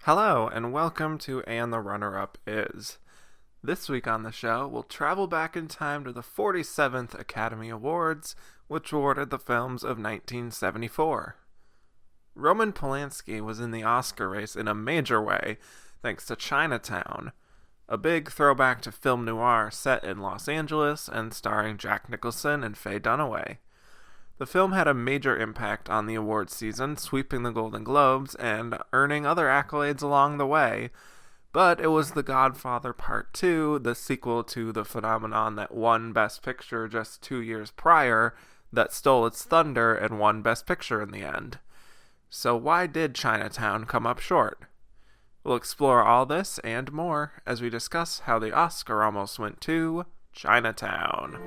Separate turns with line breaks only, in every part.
Hello, and welcome to And the Runner-Up Is. This week on the show, we'll travel back in time to the 47th Academy Awards, which awarded the films of 1974. Roman Polanski was in the Oscar race in a major way, thanks to Chinatown, a big throwback to film noir set in Los Angeles and starring Jack Nicholson and Faye Dunaway. The film had a major impact on the awards season, sweeping the Golden Globes and earning other accolades along the way, but it was The Godfather Part II, the sequel to the phenomenon that won Best Picture just 2 years prior, that stole its thunder and won Best Picture in the end. So why did Chinatown come up short? We'll explore all this and more as we discuss how the Oscar almost went to Chinatown.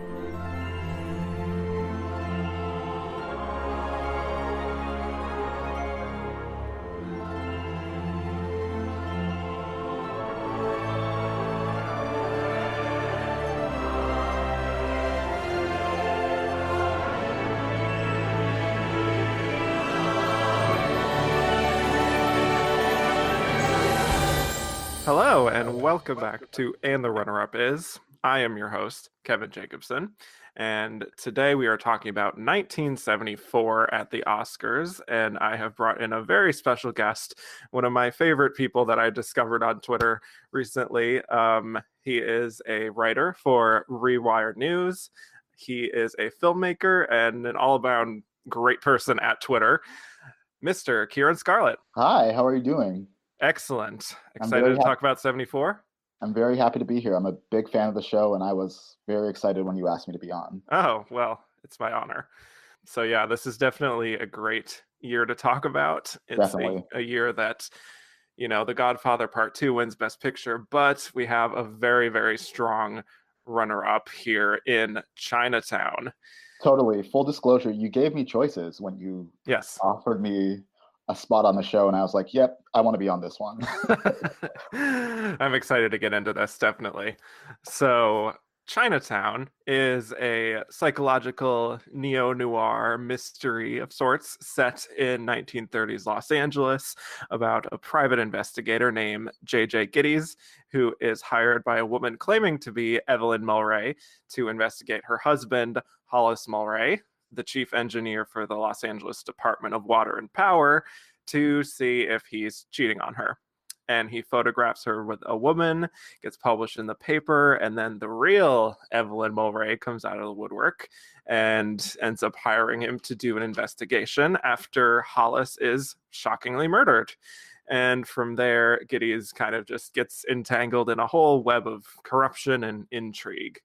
Hello, and welcome back to And the Runner-Up Is. I am your host, Kevin Jacobson, and today we are talking about 1974 at the Oscars, and I have brought in a very special guest, one of my favorite people that I discovered on Twitter recently. He is a writer for Rewire News. He is a filmmaker and an all-around great person at Twitter, Mr. Kieran Scarlett.
Hi, how are you doing?
Excellent.
I'm
Excited
very
to talk about 74?
I'm very happy to be here. I'm a big fan of the show, and I was very excited when you asked me to be on.
Oh, well, it's my honor. So yeah, this is definitely a great year to talk about. It's
Definitely.
a year that, The Godfather Part II wins Best Picture, but we have a very, very strong runner-up here in Chinatown.
Totally. Full disclosure, you gave me choices when you
Yes.
offered me a spot on the show, and I was like, yep, I want to be on this one.
I'm excited to get into this, definitely. So, Chinatown is a psychological neo-noir mystery of sorts set in 1930s Los Angeles about a private investigator named J.J. Gittes, who is hired by a woman claiming to be Evelyn Mulwray to investigate her husband, Hollis Mulwray, the chief engineer for the Los Angeles Department of Water and Power, to see if he's cheating on her. And he photographs her with a woman, gets published in the paper, and then the real Evelyn Mulwray comes out of the woodwork and ends up hiring him to do an investigation after Hollis is shockingly murdered. And from there, Gittes kind of just gets entangled in a whole web of corruption and intrigue.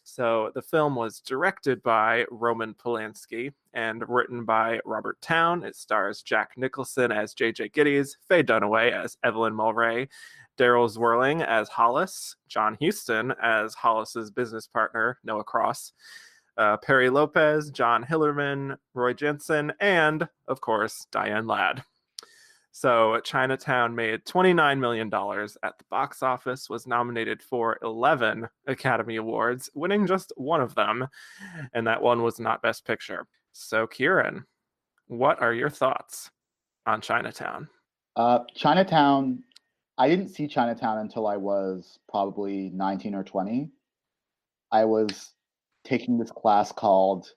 So the film was directed by Roman Polanski and written by Robert Towne. It stars Jack Nicholson as J.J. Gittes, Faye Dunaway as Evelyn Mulwray, Daryl Zwirling as Hollis, John Huston as Hollis's business partner, Noah Cross, Perry Lopez, John Hillerman, Roy Jensen, and, of course, Diane Ladd. So Chinatown made $29 million at the box office, was nominated for 11 Academy Awards, winning just one of them, and that one was not Best Picture. So Kieran, what are your thoughts on Chinatown?
Chinatown, I didn't see Chinatown until I was probably 19 or 20. I was taking this class called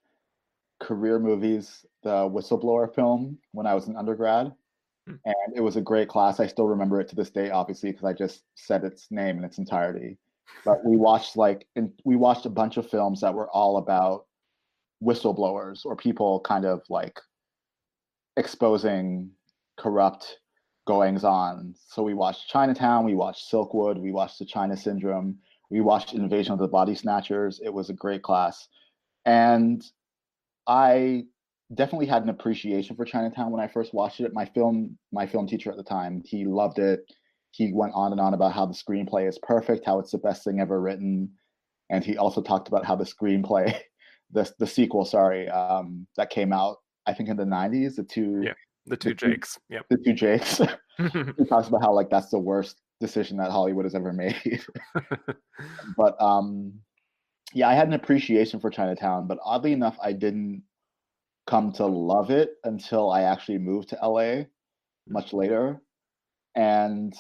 Career Movies, the Whistleblower film, when I was an undergrad. And it was a great class. I still remember it to this day, obviously, because I just said its name in its entirety. But we watched a bunch of films that were all about whistleblowers or people kind of like exposing corrupt goings on. So we watched Chinatown, we watched Silkwood, we watched The China Syndrome, we watched Invasion of the Body Snatchers. It was a great class. And I definitely had an appreciation for Chinatown when I first watched it. My film teacher at the time, he loved it. He went on and on about how the screenplay is perfect, how it's the best thing ever written, and he also talked about how the screenplay, the sequel, that came out, I think in the '90s,
the two Jakes. Yep.
The two Jakes. He talks about how like that's the worst decision that Hollywood has ever made. But yeah, I had an appreciation for Chinatown, but oddly enough, I didn't come to love it until I actually moved to LA much later. and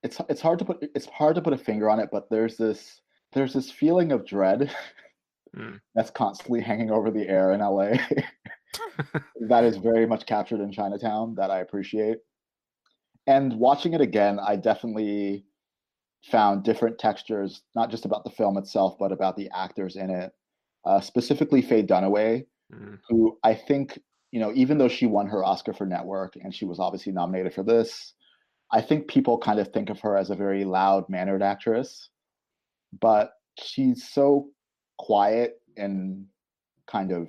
it's hard to put a finger on it, but there's this feeling of dread
Mm.
that's constantly hanging over the air in LA that is very much captured in Chinatown that I appreciate. And watching it again, I definitely found different textures, not just about the film itself, but about the actors in it. Specifically, Faye Dunaway,
Mm.
who I think, even though she won her Oscar for Network and she was obviously nominated for this, I think people kind of think of her as a very loud mannered actress, but she's so quiet and kind of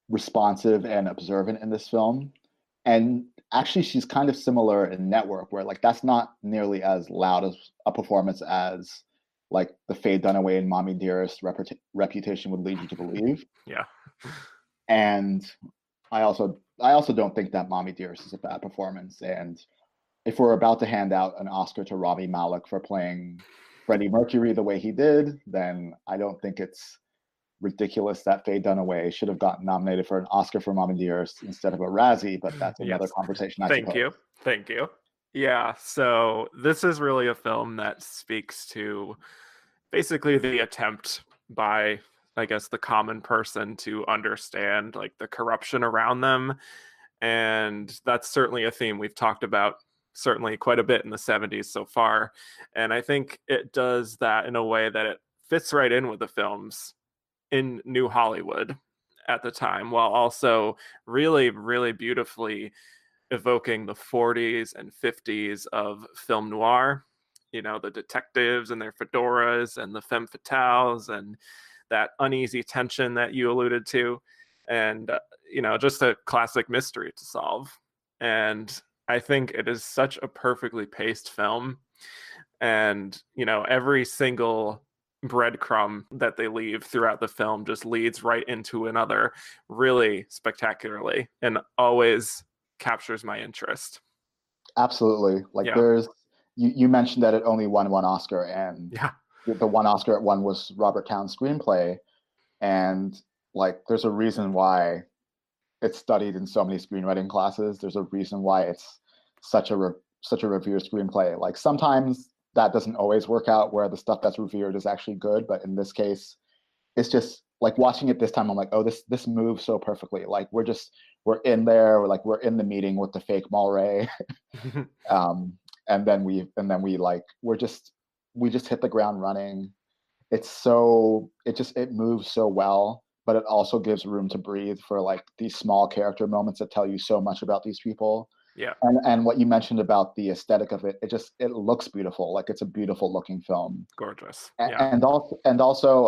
responsive and observant in this film. And actually, she's kind of similar in Network, where like that's not nearly as loud as a performance as like the Faye Dunaway and Mommy Dearest reputation would lead you to believe.
Yeah.
And I also don't think that Mommy Dearest is a bad performance. And if we're about to hand out an Oscar to Rami Malek for playing Freddie Mercury the way he did, then I don't think it's ridiculous that Faye Dunaway should have gotten nominated for an Oscar for Mama Dearest instead of a Razzie, but that's another
Yes.
conversation, I
Thank
suppose.
you. Thank you. Yeah, so this is really a film that speaks to basically the attempt by, I guess, the common person to understand like the corruption around them. And that's certainly a theme we've talked about certainly quite a bit in the 70s so far. And I think it does that in a way that it fits right in with the films in New Hollywood at the time, while also really, really beautifully evoking the 40s and 50s of film noir. The detectives and their fedoras and the femme fatales and that uneasy tension that you alluded to. And, just a classic mystery to solve. And I think it is such a perfectly paced film. And, every single breadcrumb that they leave throughout the film just leads right into another really spectacularly and always captures my interest.
Absolutely. Like
Yeah.
you mentioned that it only won one Oscar, and
Yeah.
the one Oscar it won was Robert Towne's screenplay. And like there's a reason why it's studied in so many screenwriting classes. There's a reason why it's such a revered screenplay. Like sometimes that doesn't always work out where the stuff that's revered is actually good, but in this case, it's just like watching it this time. I'm like, oh, this moves so perfectly. Like we're in there, we're in the meeting with the fake Mulray, um, and then we like we just hit the ground running. It moves so well, but it also gives room to breathe for like these small character moments that tell you so much about these people.
Yeah.
And what you mentioned about the aesthetic of it, it looks beautiful. Like it's a beautiful looking film.
Gorgeous.
A-
Yeah.
and also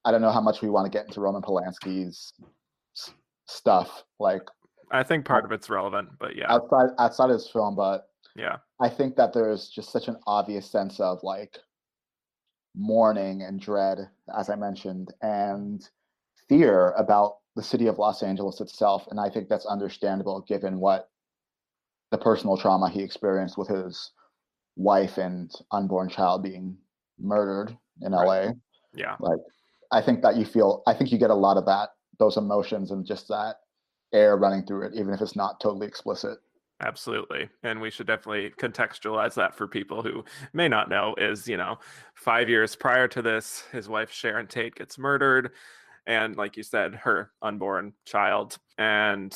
I don't know how much we want to get into Roman Polanski's stuff, like
I think part of it's relevant, but yeah.
outside of his film, but
Yeah.
I think that there's just such an obvious sense of like mourning and dread, as I mentioned, and fear about the city of Los Angeles itself. And I think that's understandable given what the personal trauma he experienced with his wife and unborn child being murdered in
Right.
LA.
Yeah.
Like, I think you get a lot of those emotions and just that air running through it, even if it's not totally explicit.
Absolutely. And we should definitely contextualize that for people who may not know is, 5 years prior to this, his wife Sharon Tate gets murdered. And like you said, her unborn child. And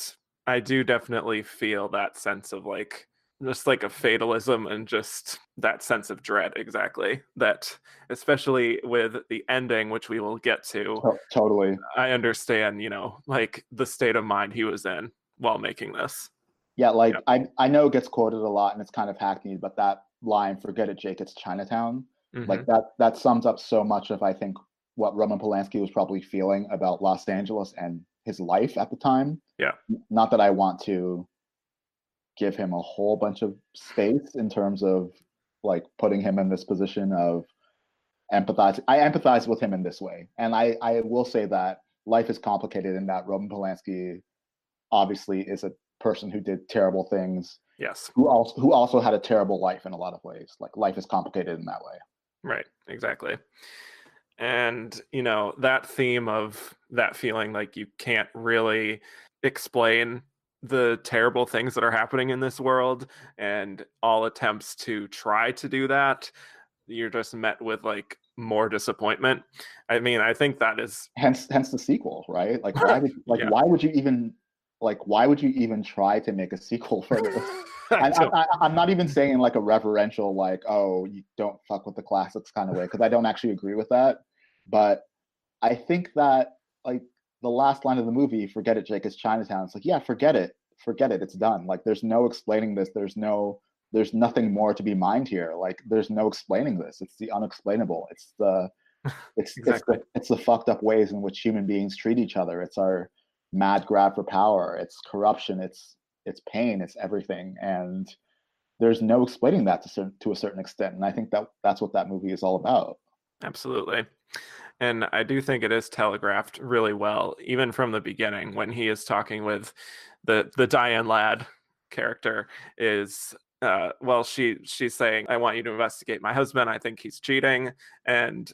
I do definitely feel that sense of like, just like a fatalism and just that sense of dread. Exactly. That, especially with the ending, which we will get to,
Totally.
I understand, like the state of mind he was in while making this.
Yeah,
Yeah.
like I know it gets quoted a lot and it's kind of hackneyed, but that line, "Forget it, Jake, it's Chinatown," like
Hmm.
that sums up so much of I think what Roman Polanski was probably feeling about Los Angeles and his life at the time.
Yeah.
Not that I want to give him a whole bunch of space in terms of like putting him in this position of empathize. I empathize with him in this way, and I will say that life is complicated in that Roman Polanski obviously is a person who did terrible things,
Yes.
who also had a terrible life in a lot of ways. Like life is complicated in that way.
Right. Exactly. And, that theme of that feeling like you can't really explain the terrible things that are happening in this world, and all attempts to try to do that, you're just met with like more disappointment. I mean, I think that is
Hence the sequel, right?
yeah.
Why would you even try to make a sequel for this?
I
And
don't.
I'm not even saying in like a reverential, like, oh, you don't fuck with the classics kind of way, because I don't actually agree with that. But I think that like the last line of the movie, "Forget it, Jake, it's Chinatown." It's like, yeah, forget it, it's done. Like, there's no explaining this. There's nothing more to be mined here. Like, there's no explaining this. It's the unexplainable.
Exactly.
It's the fucked up ways in which human beings treat each other. It's our mad grab for power. It's corruption. It's pain. It's everything. And there's no explaining that to a certain extent. And I think that that's what that movie is all about.
Absolutely. And I do think it is telegraphed really well, even from the beginning when he is talking with the Diane Ladd character. Is well, she's saying, "I want you to investigate my husband. I think he's cheating." And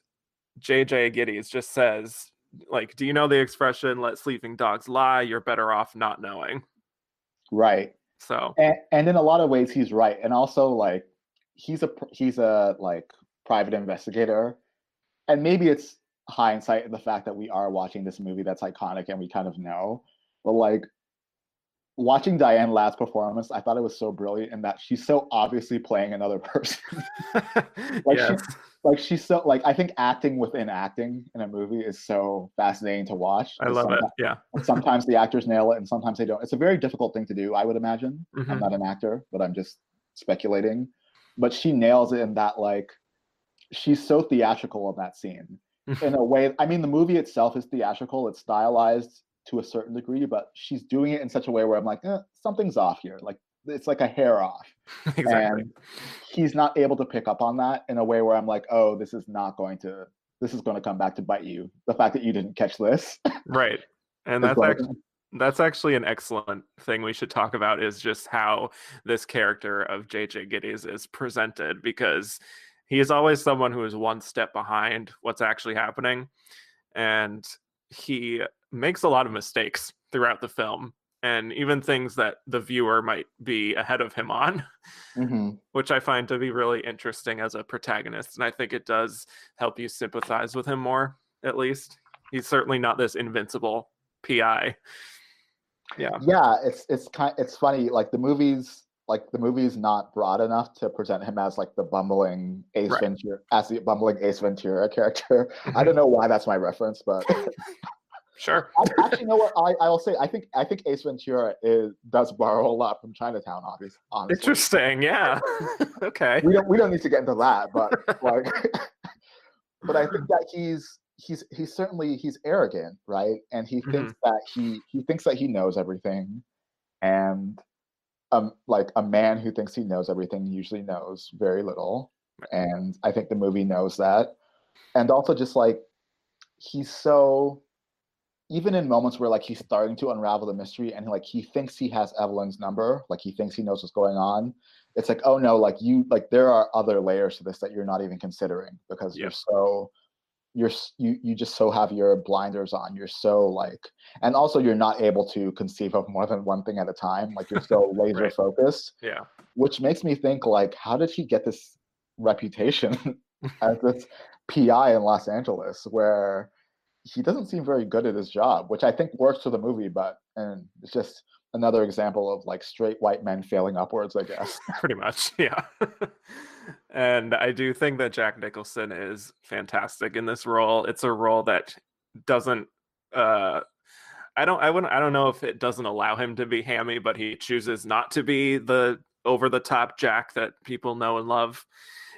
JJ Gittes just says, like, "Do you know the expression, 'Let sleeping dogs lie'? You're better off not knowing."
Right.
So
And in a lot of ways, he's right. And also, like, he's a like private investigator, and maybe it's hindsight in the fact that we are watching this movie that's iconic and we kind of know, but like watching Diane Ladd's performance, I thought it was so brilliant in that she's so obviously playing another person. like she,
yes,
she's so like, I think acting within acting in a movie is so fascinating to watch
I
because
love it. Yeah.
sometimes the actors nail it and sometimes they don't. It's a very difficult thing to do, I would imagine. I'm
Hmm.
not an actor, but I'm just speculating. But she nails it in that, like, she's so theatrical in that scene in a way. I mean, the movie itself is theatrical, it's stylized to a certain degree, but she's doing it in such a way where I'm like, something's off here. Like, it's like a hair off.
Exactly.
And he's not able to pick up on that in a way where I'm like, oh, this is going to come back to bite you. The fact that you didn't catch this
Right. And
is going to.
that's actually an excellent thing we should talk about, is just how this character of JJ Gittes is presented, because he is always someone who is one step behind what's actually happening, and he makes a lot of mistakes throughout the film, and even things that the viewer might be ahead of him on,
Mm-hmm.
which I find to be really interesting as a protagonist. And I think it does help you sympathize with him more, at least. He's certainly not this invincible PI. Yeah.
Yeah, it's funny. Like the movie's not broad enough to present him as like the bumbling
Right.
Ace Ventura character. I
Hmm.
don't know why that's my reference, but
Sure.
I actually know what I will say. I think Ace Ventura does borrow a lot from Chinatown, honestly.
Interesting. Yeah. Okay.
We don't need to get into that, but like, but I think that he's certainly he's arrogant, right? And he
Hmm.
thinks that he thinks that he knows everything, and like a man who thinks he knows everything usually knows very little. And I think the movie knows that. And also just like he's so, even in moments where like he's starting to unravel the mystery and like he thinks he has Evelyn's number, like he thinks he knows what's going on. It's like, oh no, like there are other layers to this that you're not even considering because
Yep.
you just so have your blinders on. You're so like, and also you're not able to conceive of more than one thing at a time. Like, you're so laser
Right.
focused,
Yeah.
which makes me think like, how did he get this reputation as this PI in Los Angeles, where he doesn't seem very good at his job, which I think works for the movie, and it's just another example of like straight white men failing upwards, I guess.
Pretty much. Yeah. And I do think that Jack Nicholson is fantastic in this role. It's a role that doesn't uh I don't know if it doesn't allow him to be hammy, but he chooses not to be the over the top Jack that people know and love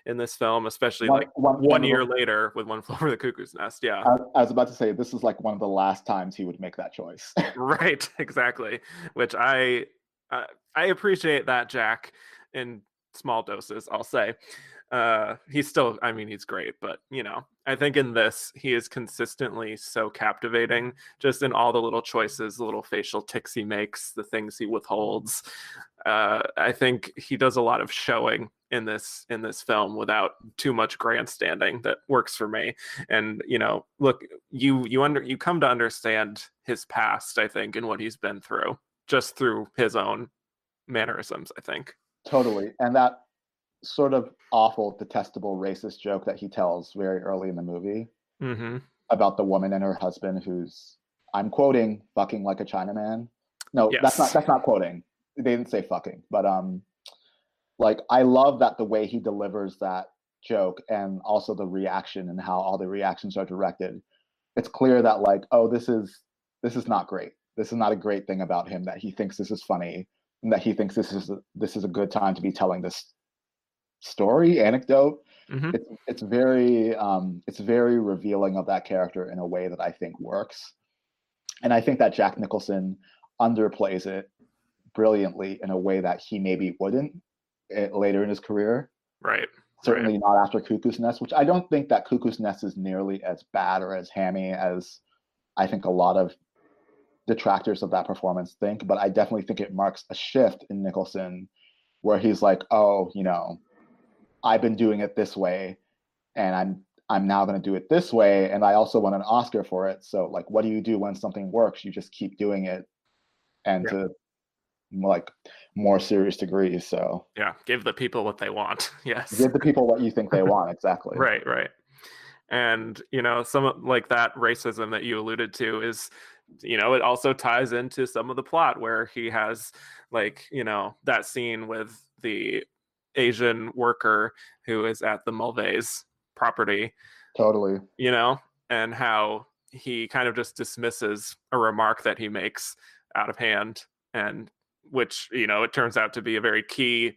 in this film, especially like
One
one
of
year
the,
later with One Flew Over the Cuckoo's Nest. Yeah.
I was about to say, this is like one of the last times he would make that choice.
Right, exactly. Which uh, I appreciate that Jack in small doses, I'll say. He's still, I mean, he's great, but I think in this he is consistently so captivating, just in all the little choices, the little facial tics he makes, the things he withholds. I think he does a lot of showing in this film without too much grandstanding that works for me. And look, you come to understand his past, I think, and what he's been through. just through his own mannerisms, I think.
Totally. And that sort of awful, detestable, racist joke that he tells very early in the movie
Mm-hmm.
about the woman and her husband who's, I'm quoting, fucking like a Chinaman. No,
Yes.
that's not quoting. They didn't say fucking, but like I love that the way he delivers that joke and also the reaction and how all the reactions are directed. It's clear that like, oh, this is not great. This is not a great thing about him, that he thinks this is funny and that he thinks this is a good time to be telling this story anecdote.
Mm-hmm.
It's very revealing of that character in a way that I think works. And I think that Jack Nicholson underplays it brilliantly in a way that he maybe wouldn't later in his career.
Right.
Certainly not after Cuckoo's Nest, which I don't think that Cuckoo's Nest is nearly as bad or as hammy as I think a lot of detractors of that performance think. But I definitely think it marks a shift in Nicholson where he's like, oh, you know, I've been doing it this way and I'm now going to do it this way, and I also won an Oscar for it. So like, what do you do when something works? You just keep doing it, and to like more serious degrees. So
yeah, give the people what they want. Yes.
give the people what you think they want. Exactly.
Right. And some like that racism that you alluded to is, it also ties into some of the plot where he has like, that scene with the Asian worker who is at the Mulvey's property,
Totally.
and how he kind of just dismisses a remark that he makes out of hand, and which, it turns out to be a very key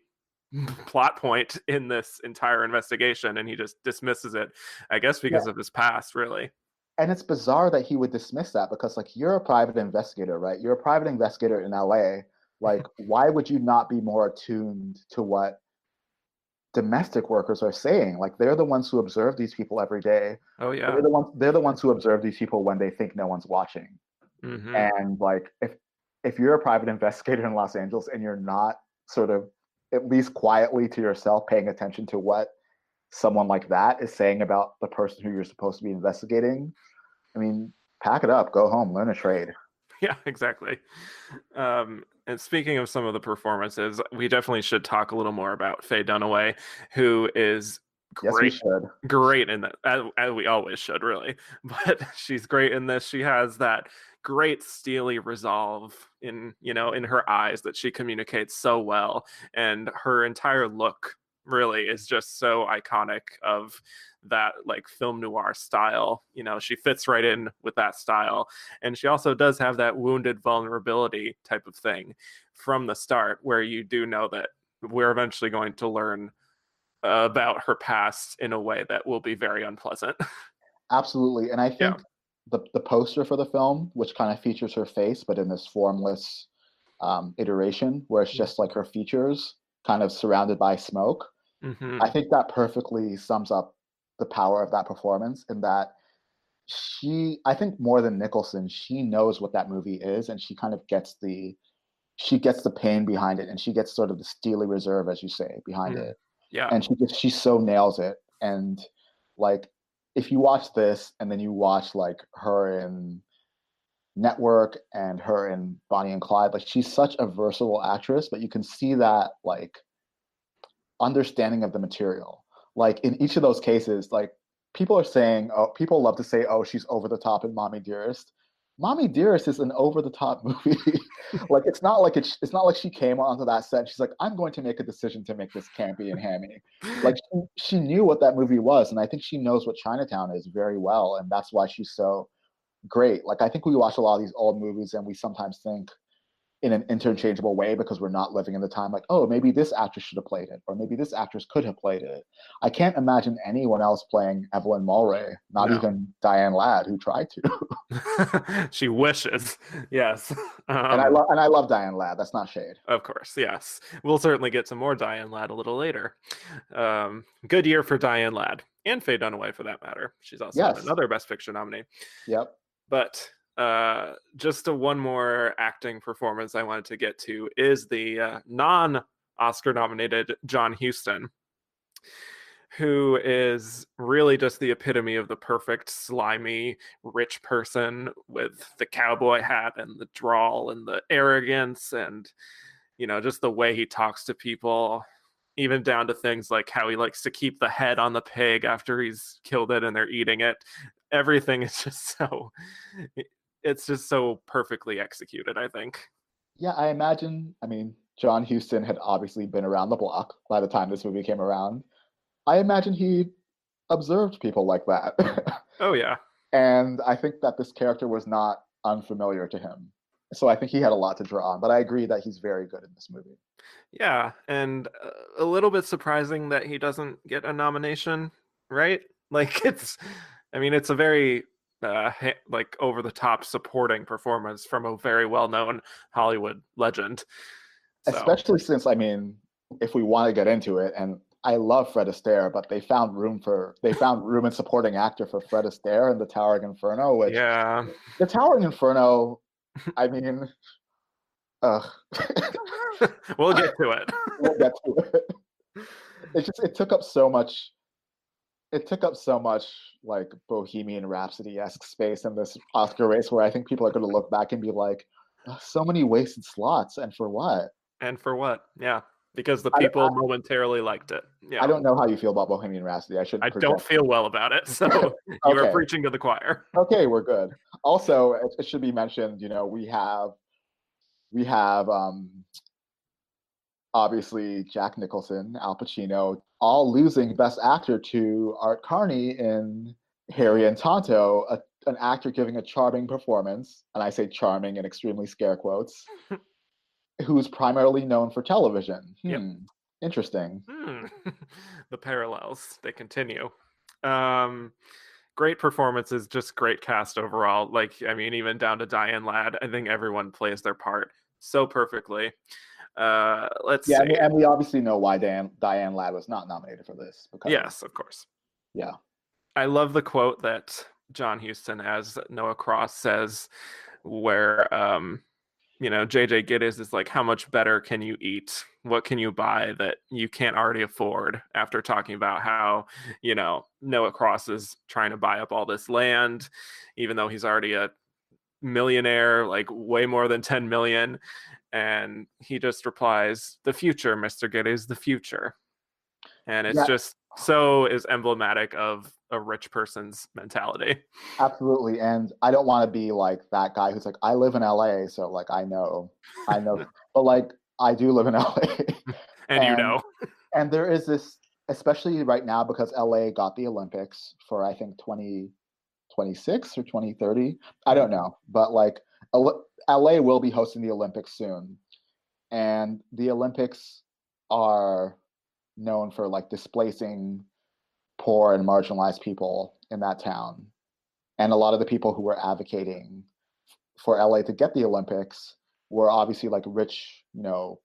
plot point in this entire investigation, and he just dismisses it, I guess because of his past, really.
And it's bizarre that he would dismiss that, because like, you're a private investigator, right? You're a private investigator in LA. Like, why would you not be more attuned to what domestic workers are saying? Like, they're the ones who observe these people every day.
Oh yeah.
They're the ones who observe these people when they think no one's watching.
Mm-hmm.
And like, if you're a private investigator in Los Angeles and you're not sort of at least quietly to yourself paying attention to what someone like that is saying about the person who you're supposed to be investigating, I mean, pack it up, go home, learn a trade.
Yeah, exactly. And speaking of some of the performances, we definitely should talk a little more about Faye Dunaway, who is
Yes, we
great,
should.
great in that, as we always should, really. But she's great in this. She has that great steely resolve in her eyes that she communicates so well, and her entire look really is just so iconic of that like film noir style. She fits right in with that style, and she also does have that wounded vulnerability type of thing from the start, where you do know that we're eventually going to learn about her past in a way that will be very unpleasant.
Absolutely. And I think the poster for the film, which kind of features her face, but in this formless iteration where it's just like her features kind of surrounded by smoke,
Mm-hmm.
I think that perfectly sums up the power of that performance, in that I think more than Nicholson, she knows what that movie is, and she kind of gets the pain behind it, and she gets sort of the steely reserve, as you say, behind it.
Yeah.
And she so nails it. And like, if you watch this and then you watch like her in Network and her in Bonnie and Clyde, like, she's such a versatile actress, but you can see that like understanding of the material. Like, in each of those cases, like, people love to say, oh, she's over the top in Mommy Dearest. Mommy Dearest is an over the top movie. Like, it's not like she came onto that set and she's like, I'm going to make a decision to make this campy and hammy. Like, she knew what that movie was, and I think she knows what Chinatown is very well, and that's why she's so great. Like, I think we watch a lot of these old movies and we sometimes think in an interchangeable way because we're not living in the time, like, oh, maybe this actress should have played it, or maybe this actress could have played it. I can't imagine anyone else playing Evelyn Mulwray, not even Diane Ladd, who tried to.
She wishes. Yes.
And I love Diane Ladd. That's not shade.
Of course, yes. We'll certainly get some more Diane Ladd a little later. Good year for Diane Ladd, and Faye Dunaway for that matter. She's also another Best Picture nominee.
Yep.
But just one more acting performance I wanted to get to is the non-Oscar nominated John Huston. who is really just the epitome of the perfect slimy rich person with the cowboy hat and the drawl and the arrogance and just the way he talks to people, even down to things like how he likes to keep the head on the pig after he's killed it and they're eating it. Everything is just it's just so perfectly executed, I think.
Yeah, I mean, John Huston had obviously been around the block by the time this movie came around. I imagine he observed people like that.
Oh yeah.
And I think that this character was not unfamiliar to him. So I think he had a lot to draw on, but I agree that he's very good in this movie.
Yeah, and a little bit surprising that he doesn't get a nomination, right? Like I mean, it's a very like over the top supporting performance from a very well known Hollywood legend. So
Especially since, I mean, if we want to get into it, and I love Fred Astaire, but they found room in supporting actor for Fred Astaire in The Towering Inferno, which
yeah,
The Towering Inferno, I mean, ugh.
we'll get to it.
We'll get to it. It took up so much. It took up so much like Bohemian Rhapsody-esque space in this Oscar race, where I think people are going to look back and be like, so many wasted slots, and for what?
And for what? Yeah, because the
I,
people
I,
momentarily liked it.
I
Yeah.
don't know how you feel about Bohemian Rhapsody. I
I
shouldn't
don't
project.
feel well about it. So you are
Okay,
preaching to the choir.
okay, we're good. Also, it should be mentioned, we have obviously Jack Nicholson, Al Pacino, all losing Best Actor to Art Carney in Harry and Tonto, an actor giving a charming performance, and I say charming in extremely scare quotes, who's primarily known for television.
Yep.
Interesting.
The parallels, they continue. Um, Great performances, just great cast overall. Like, I mean, even down to Diane Ladd, I think everyone plays their part so perfectly. Let's
Yeah,
see.
and we obviously know why Diane Ladd was not nominated for this because
Yes, of course.
yeah.
I love the quote that John Huston as Noah Cross says, where JJ Gittes is like, how much better can you eat? What can you buy that you can't already afford? After talking about how, Noah Cross is trying to buy up all this land, even though he's already a millionaire, like way more than 10 million. And he just replies, the future, Mr. Gittes, the future. And it's
Yeah,
just so is emblematic of a rich person's mentality.
absolutely. And I don't want to be like that guy who's like, I live in LA, so like I know, but like I do live in LA.
And
and and there is this, especially right now because LA got the Olympics for I think 2026 or 2030. I don't know, but like LA will be hosting the Olympics soon. And the Olympics are known for like displacing poor and marginalized people in that town. And a lot of the people who were advocating for LA to get the Olympics were obviously like rich,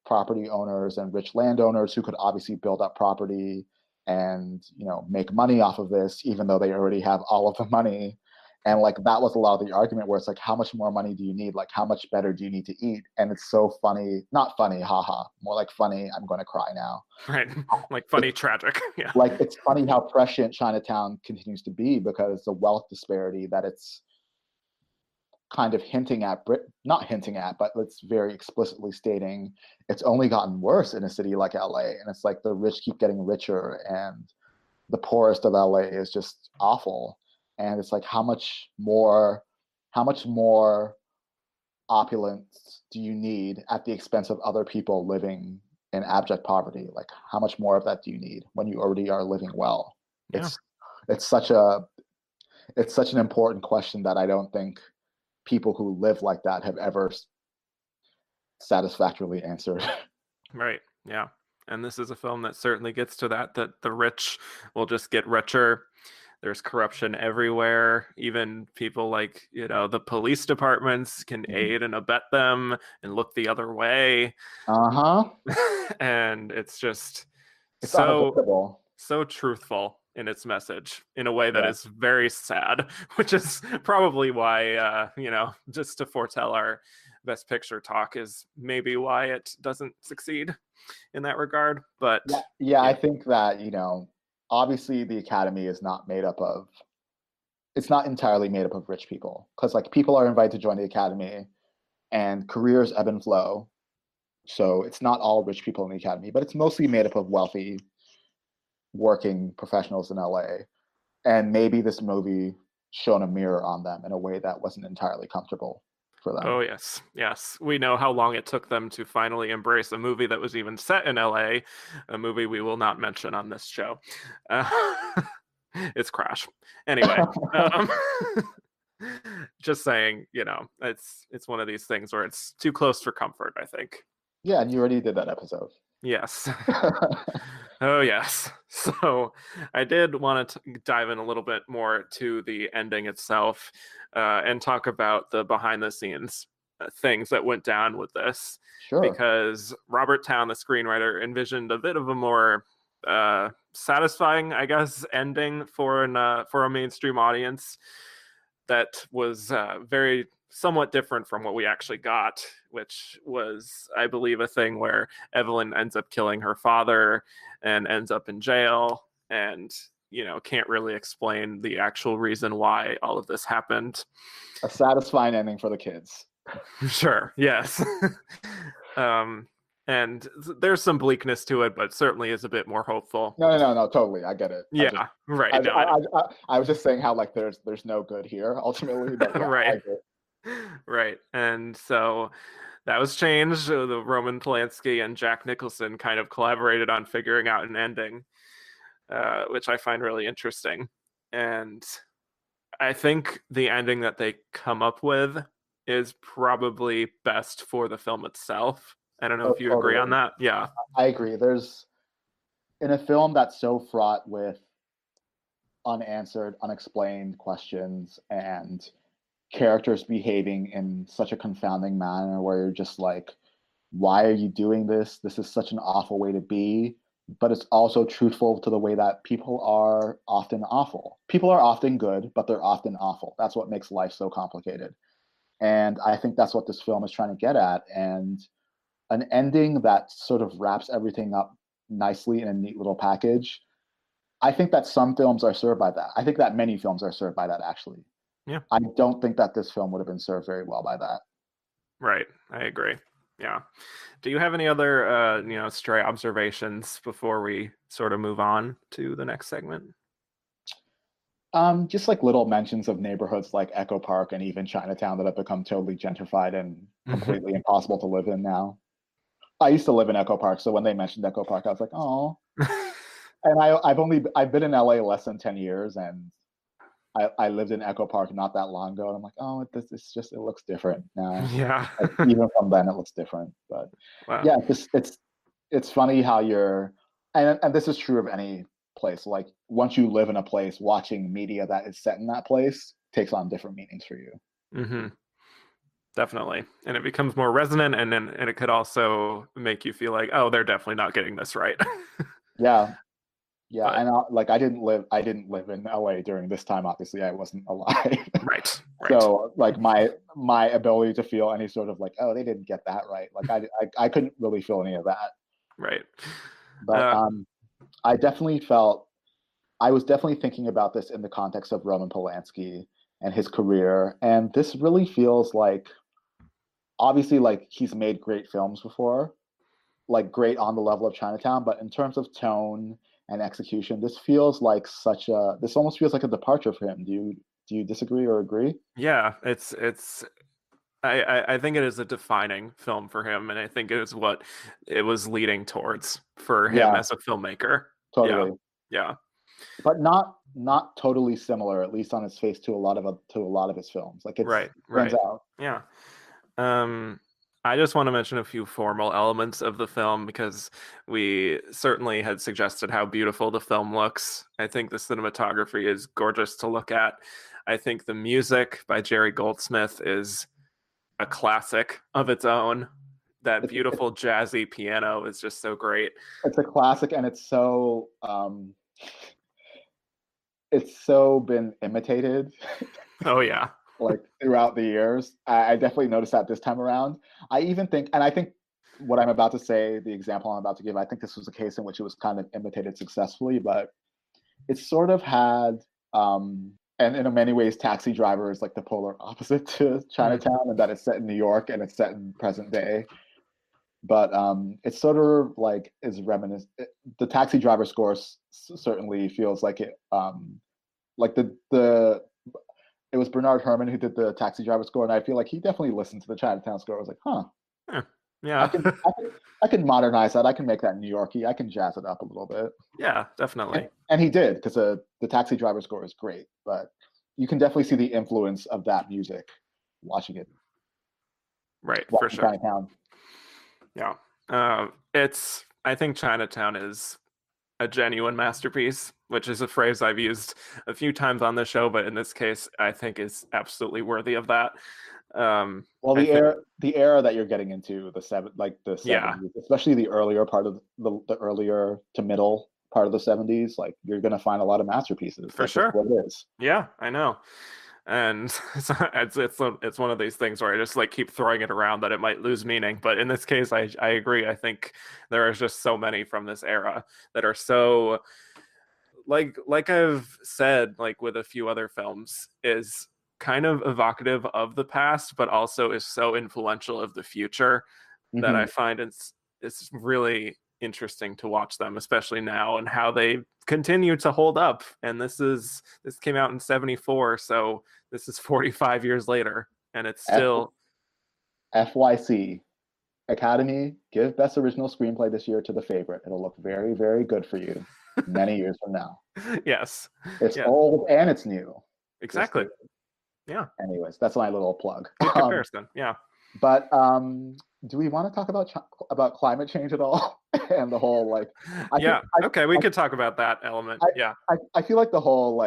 property owners and rich landowners who could obviously build up property and, make money off of this, even though they already have all of the money. And like that was a lot of the argument where it's like, how much more money do you need? Like, how much better do you need to eat? And it's so funny, not funny, haha, more like funny, I'm going to cry now.
right, like funny, tragic. Yeah.
Like it's funny how prescient Chinatown continues to be because the wealth disparity that it's kind of hinting at, not hinting at, but it's very explicitly stating it's only gotten worse in a city like LA. And it's like the rich keep getting richer and the poorest of LA is just awful. And it's like how much more opulence do you need at the expense of other people living in abject poverty? Like how much more of that do you need when you already are living well?
Yeah.
It's such an important question that I don't think people who live like that have ever satisfactorily answered.
Right. Yeah. And this is a film that certainly gets to that the rich will just get richer. There's corruption everywhere. Even people like, the police departments can aid and abet them and look the other way.
Uh-huh.
And it's just
It's
so truthful in its message in a way that is very sad, which is probably why, just to foretell our best picture talk is maybe why it doesn't succeed in that regard. But
yeah. I think that, obviously the Academy is not made up of, it's not entirely made up of rich people, because like people are invited to join the Academy and careers ebb and flow. So it's not all rich people in the Academy, but it's mostly made up of wealthy working professionals in LA. And maybe this movie shone a mirror on them in a way that wasn't entirely comfortable for
Oh,
them.
yes. Yes. We know how long it took them to finally embrace a movie that was even set in LA, a movie we will not mention on this show. It's Crash. Anyway, um, just saying, it's one of these things where it's too close for comfort, I think.
Yeah, and you already did that episode.
Yes. Oh, yes. So I did want to dive in a little bit more to the ending itself and talk about the behind the scenes things that went down with this.
Sure.
Because Robert Towne, the screenwriter, envisioned a bit of a more satisfying, I guess, ending for a mainstream audience that was very somewhat different from what we actually got, which was, I believe, a thing where Evelyn ends up killing her father and ends up in jail and, can't really explain the actual reason why all of this happened.
A satisfying ending for the kids.
Sure, yes. And there's some bleakness to it, but certainly is a bit more hopeful.
No, totally. I get it.
Yeah, right.
I was just saying how like there's no good here ultimately, but yeah,
right. Right. And so that was changed. The Roman Polanski and Jack Nicholson kind of collaborated on figuring out an ending, which I find really interesting. And I think the ending that they come up with is probably best for the film itself. I don't know if you agree on that. Yeah.
I agree. There's, in a film that's so fraught with unanswered, unexplained questions and characters behaving in such a confounding manner where you're just like, why are you doing this? This is such an awful way to be. But it's also truthful to the way that people are often awful. People are often good, but they're often awful. That's what makes life so complicated. And I think that's what this film is trying to get at. And an ending that sort of wraps everything up nicely in a neat little package. I think that some films are served by that. I think that many films are served by that, actually.
Yeah.
I don't think that this film would have been served very well by that.
Right. I agree. Yeah. Do you have any other, stray observations before we sort of move on to the next segment?
Just like little mentions of neighborhoods like Echo Park and even Chinatown that have become totally gentrified and completely impossible to live in now. I used to live in Echo Park, so when they mentioned Echo Park, I was like, oh. And I've been in LA less than 10 years, and I lived in Echo Park not that long ago, and I'm like, oh, it looks different now.
Yeah.
Like, even from then, it looks different. But
wow.
Yeah, it's funny how and this is true of any place. Like once you live in a place, watching media that is set in that place takes on different meanings for you.
Mm-hmm. Definitely. And it becomes more resonant, and it could also make you feel like, oh, they're definitely not getting this right.
Yeah.
But,
and I didn't live in LA during this time. Obviously, I wasn't alive.
Right.
So like my ability to feel any sort of like, oh, they didn't get that right. Like I couldn't really feel any of that.
Right.
But I was definitely thinking about this in the context of Roman Polanski and his career, and this really feels like, obviously, like he's made great films before, like great on the level of Chinatown, but in terms of tone and execution, this almost feels like a departure for him. Do you disagree or agree?
Yeah, I think it is a defining film for him, and I think it is what it was leading towards for him as a filmmaker.
Totally.
Yeah.
But not totally similar, at least on its face, to a lot of his films. Like it stands out.
Yeah. I just want to mention a few formal elements of the film because we certainly had suggested how beautiful the film looks. I think the cinematography is gorgeous to look at. I think the music by Jerry Goldsmith is a classic of its own. That beautiful jazzy piano is just so great.
It's a classic, and it's so been imitated.
Oh yeah.
Like throughout the years. I definitely noticed that this time around. I think what I'm about to say, the example I'm about to give, I think this was a case in which it was kind of imitated successfully, but it sort of had, and in many ways, Taxi Driver is like the polar opposite to
Hmm.
Chinatown, and that it's set in New York and it's set in present day. But it's sort of like is reminiscent. The Taxi Driver score certainly feels like it, like the it was Bernard Herrmann who did the Taxi Driver score, and I feel like he definitely listened to the Chinatown score. I was like, huh,
Yeah.
I
Yeah.
can I can I can modernize that. I can make that New Yorkie. I can jazz it up a little bit.
Yeah, definitely.
And he did, because the Taxi Driver score is great, but you can definitely see the influence of that music watching it,
Right, for
watching
sure.
Chinatown.
Yeah. I think Chinatown is a genuine masterpiece, which is a phrase I've used a few times on the show, but in this case, I think is absolutely worthy of that.
Well,
I think,
the era that you're getting into, the
yeah,
70s, especially the earlier part of the earlier to middle part of the 70s, like you're gonna find a lot of masterpieces.
for
That's just
sure.
what it is.
Yeah, I know. And it's one of these things where I just like keep throwing it around that it might lose meaning. But in this case, I agree. I think there are just so many from this era that are so like I've said, like with a few other films, is kind of evocative of the past, but also is so influential of the future that I
Hmm.
find it's really interesting to watch them, especially now, and how they continue to hold up. And this came out in 74, so this is 45 years later, and it's
F
still
FYC Academy, give Best Original Screenplay this year to The Favorite. It'll look very, very good for you many years from now.
yes.
It's
Yeah,
old and it's new. Just
exactly. Yeah.
anyways, that's my little plug.
Good comparison. Yeah.
But do we want to talk about climate change at all? And the whole like, I think
Yeah. Okay, we could talk about that element.
I,
Yeah.
I feel like the whole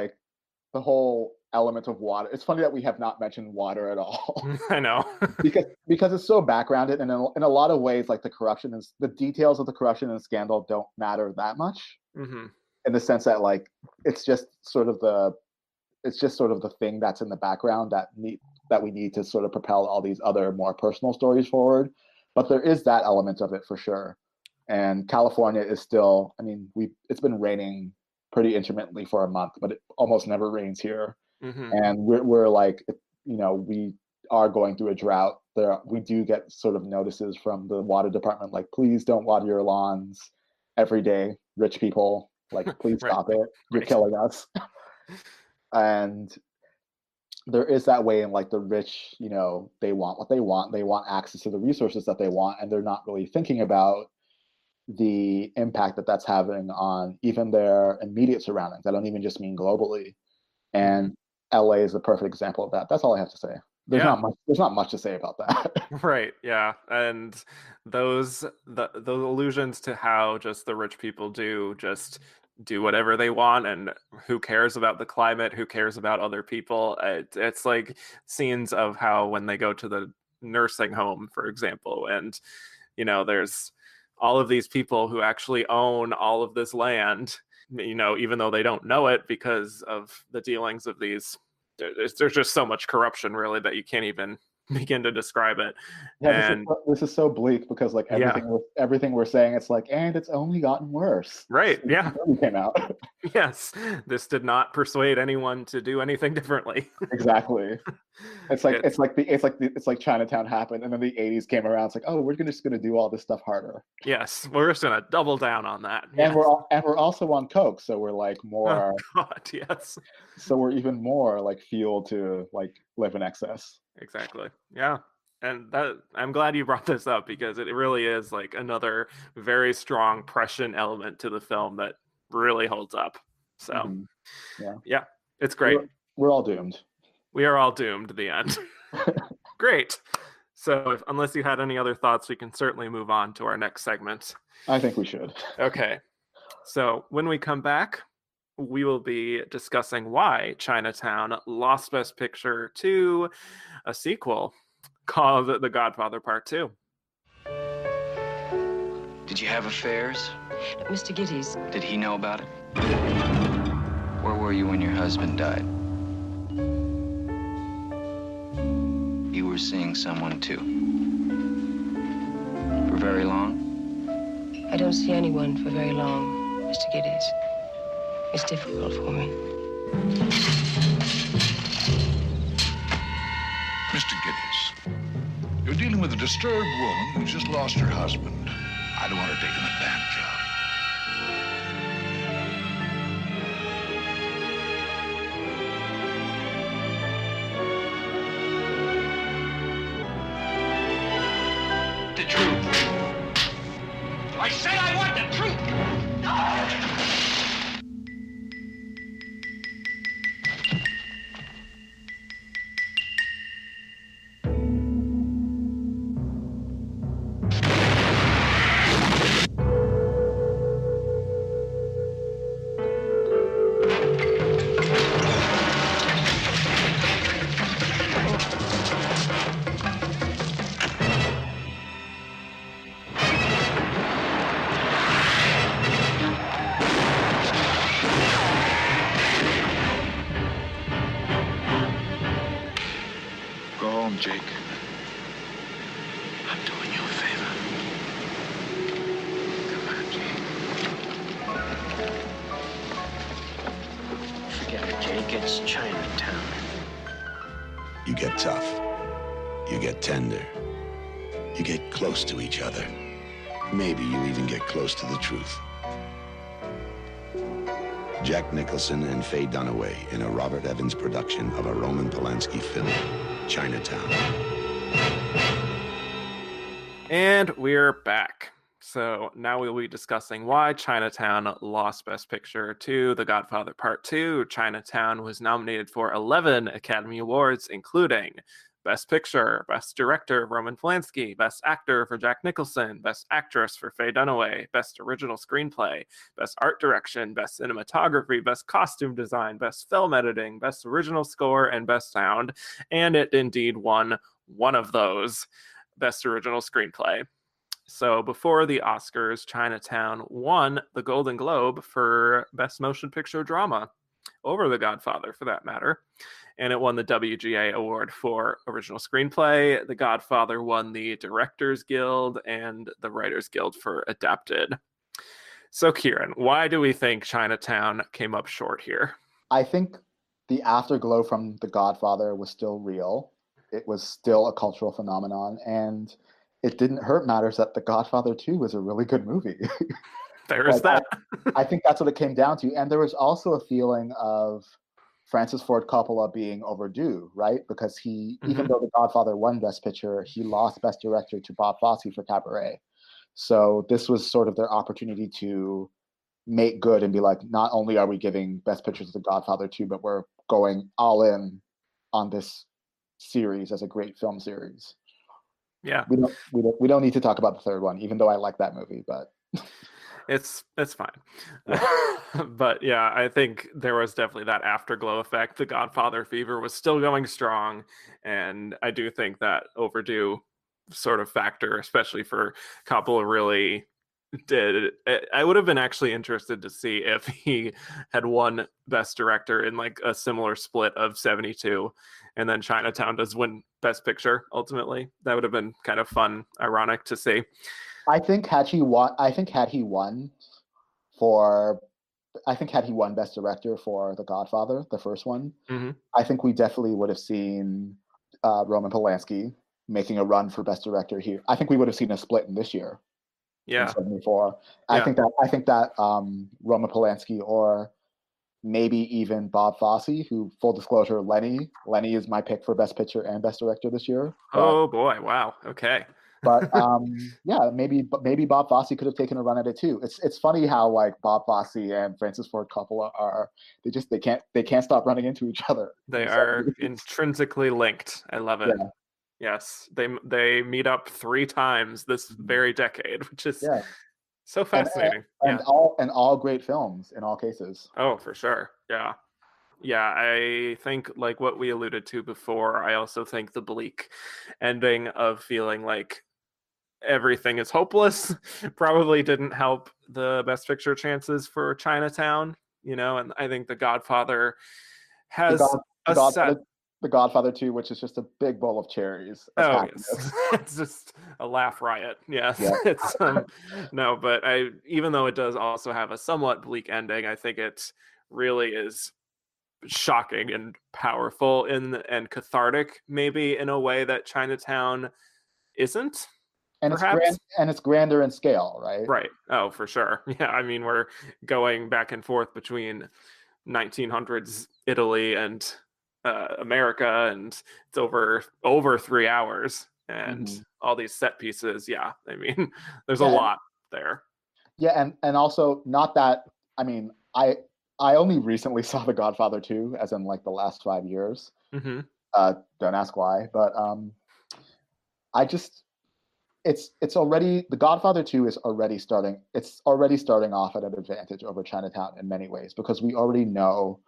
element of water. It's funny that we have not mentioned water at all.
I know.
Because it's so backgrounded, and in a lot of ways, like the details of the corruption and scandal don't matter that much,
Hmm.
in the sense that like it's just sort of the thing that's in the background that we need to sort of propel all these other more personal stories forward. But there is that element of it for sure. And California is still, I mean, it's been raining pretty intermittently for a month, but it almost never rains here.
Hmm.
And we're like, we are going through a drought. We do get sort of notices from the water department, like, please don't water your lawns every day, rich people, like, please
Right.
stop it. You're
Right.
killing us. And there is that way in like the rich, they want what they want. They want access to the resources that they want, and they're not really thinking about the impact that that's having on even their immediate surroundings. I don't even just mean globally.
Hmm.
And LA is the perfect example of that. That's all I have to say.
Yeah.
There's not much to say about that.
Right. Yeah. And those allusions to how just the rich people just do whatever they want, and who cares about the climate, who cares about other people. It's like scenes of how when they go to the nursing home, for example, and there's all of these people who actually own all of this land, even though they don't know it because of the dealings of these. There's just so much corruption, really, that you can't even begin to describe it.
Yeah,
And
this is so bleak, because like
yeah,
everything we're saying, it's like, and it's only gotten worse
right.
since
Yeah.
the movie came out.
Yes. This did not persuade anyone to do anything differently.
Exactly. It's like
It's
it's like Chinatown happened, and then the '80s came around. It's like, oh, we're just gonna do all this stuff harder.
yes, we're just gonna double down on that.
And
Yes.
we're also on coke, so we're like
Oh
more,
God, yes.
so we're even more like fuel to like live in excess.
Exactly. Yeah. And that I'm glad you brought this up, because it really is like another very strong prescient element to the film that really holds up. So
Hmm. Yeah,
yeah, it's great.
we're all doomed.
We are all doomed to the end. Great. So unless you had any other thoughts, we can certainly move on to our next segment.
I think we should.
Okay. So when we come back, we will be discussing why Chinatown lost Best Picture to a sequel called The Godfather Part II.
Did you have affairs?
Mr. Giddy's.
Did he know about it? Where were you when your husband died? You were seeing someone too. For very long?
I don't see anyone for very long, Mr. Giddy's. It's difficult for me.
Mr. Giddens, you're dealing with a disturbed woman who just lost her husband. I don't want her taken advantage of.
The truth. I said I want the truth.
Go home, Jake.
I'm doing you a favor. Come on, Jake. Forget it, Jake. It's Chinatown.
You get tough. You get tender. You get close to each other. Maybe you even get close to the truth. Jack Nicholson and Faye Dunaway in a Robert Evans production of a Roman Polanski film, Chinatown.
And we're back. So now we'll be discussing why Chinatown lost Best Picture to The Godfather Part II. Chinatown was nominated for 11 Academy Awards, including Best Picture, Best Director, Roman Polanski, Best Actor for Jack Nicholson, Best Actress for Faye Dunaway, Best Original Screenplay, Best Art Direction, Best Cinematography, Best Costume Design, Best Film Editing, Best Original Score, and Best Sound. And it indeed won one of those, Best Original Screenplay. So before the Oscars, Chinatown won the Golden Globe for Best Motion Picture Drama over The Godfather, for that matter. And it won the WGA Award for Original Screenplay. The Godfather won the Directors Guild and the Writers Guild for Adapted. So, Kieran, why do we think Chinatown came up short here?
I think the afterglow from The Godfather was still real. It was still a cultural phenomenon, and it didn't hurt matters that The Godfather 2 was a really good movie.
There is that.
I think that's what it came down to. And there was also a feeling of Francis Ford Coppola being overdue, right? Because he, even though The Godfather won Best Picture, he lost Best Director to Bob Fosse for Cabaret. So this was sort of their opportunity to make good and be like, not only are we giving Best Picture to The Godfather 2, but we're going all in on this series as a great film series.
Yeah.
We don't need to talk about the third one, even though I like that movie, but
it's fine. But yeah, I think there was definitely that afterglow effect. The Godfather fever was still going strong, and I do think that overdue sort of factor, especially for Coppola, really did. I would have been actually interested to see if he had won Best Director in like a similar split of 72, and then Chinatown does win Best Picture ultimately. That would have been kind of fun, ironic to see.
I think had he won Best Director for The Godfather, the first one, I think we definitely would have seen Roman Polanski making a run for Best Director here. I think we would have seen a split in this year.
Yeah.
In 74. I think that Roman Polanski or maybe even Bob Fosse, who, full disclosure, Lenny is my pick for Best Picture and Best Director this year.
Oh boy, wow. Okay.
But yeah, maybe Bob Fosse could have taken a run at it too. It's funny how like Bob Fosse and Francis Ford Coppola they can't stop running into each other.
They are intrinsically linked. I love it. Yeah. Yes, they meet up 3 times this very decade, which is so fascinating.
And all great films in all cases.
Oh, for sure. Yeah. Yeah, I think like what we alluded to before, I also think the bleak ending of feeling like everything is hopeless probably didn't help the Best Picture chances for Chinatown, and I think The Godfather has
The Godfather 2, which is just a big bowl of cherries.
Yes. It's just a laugh riot. Yes. Yeah. It's no, but even though it does also have a somewhat bleak ending, I think it really is shocking and powerful and cathartic, maybe in a way that Chinatown isn't,
And it's
perhaps.
grander in scale, right?
Right. Oh, for sure. Yeah, I mean, we're going back and forth between 1900s Italy and America, and it's over 3 hours, and
Hmm.
all these set pieces. Yeah, I mean, there's a
Yeah,
lot there.
yeah, and also not that. I mean, I only recently saw The Godfather 2, as in like the last 5 years.
Hmm.
Don't ask why, but I just it's already The Godfather 2 is already starting. It's already starting off at an advantage over Chinatown in many ways because we already know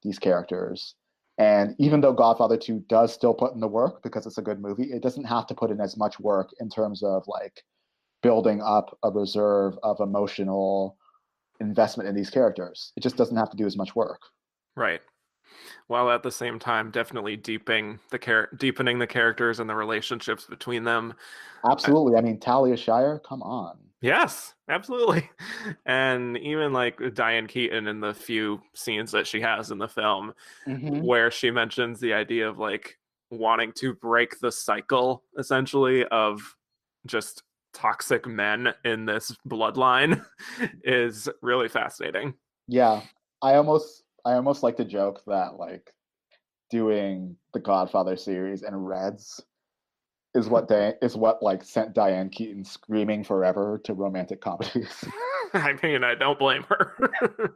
these characters. And even though Godfather 2 does still put in the work because it's a good movie, it doesn't have to put in as much work in terms of like building up a reserve of emotional investment in these characters. It just doesn't have to do as much work.
Right. While at the same time, definitely deepening the characters and the relationships between them.
Absolutely. I mean, Talia Shire, come on.
Yes, absolutely. And even like Diane Keaton in the few scenes that she has in the film,
Hmm.
where she mentions the idea of like wanting to break the cycle essentially of just toxic men in this bloodline is really fascinating.
Yeah, I almost like to joke that like doing the Godfather series and Reds is what like sent Diane Keaton screaming forever to romantic comedies.
I mean, I don't blame her.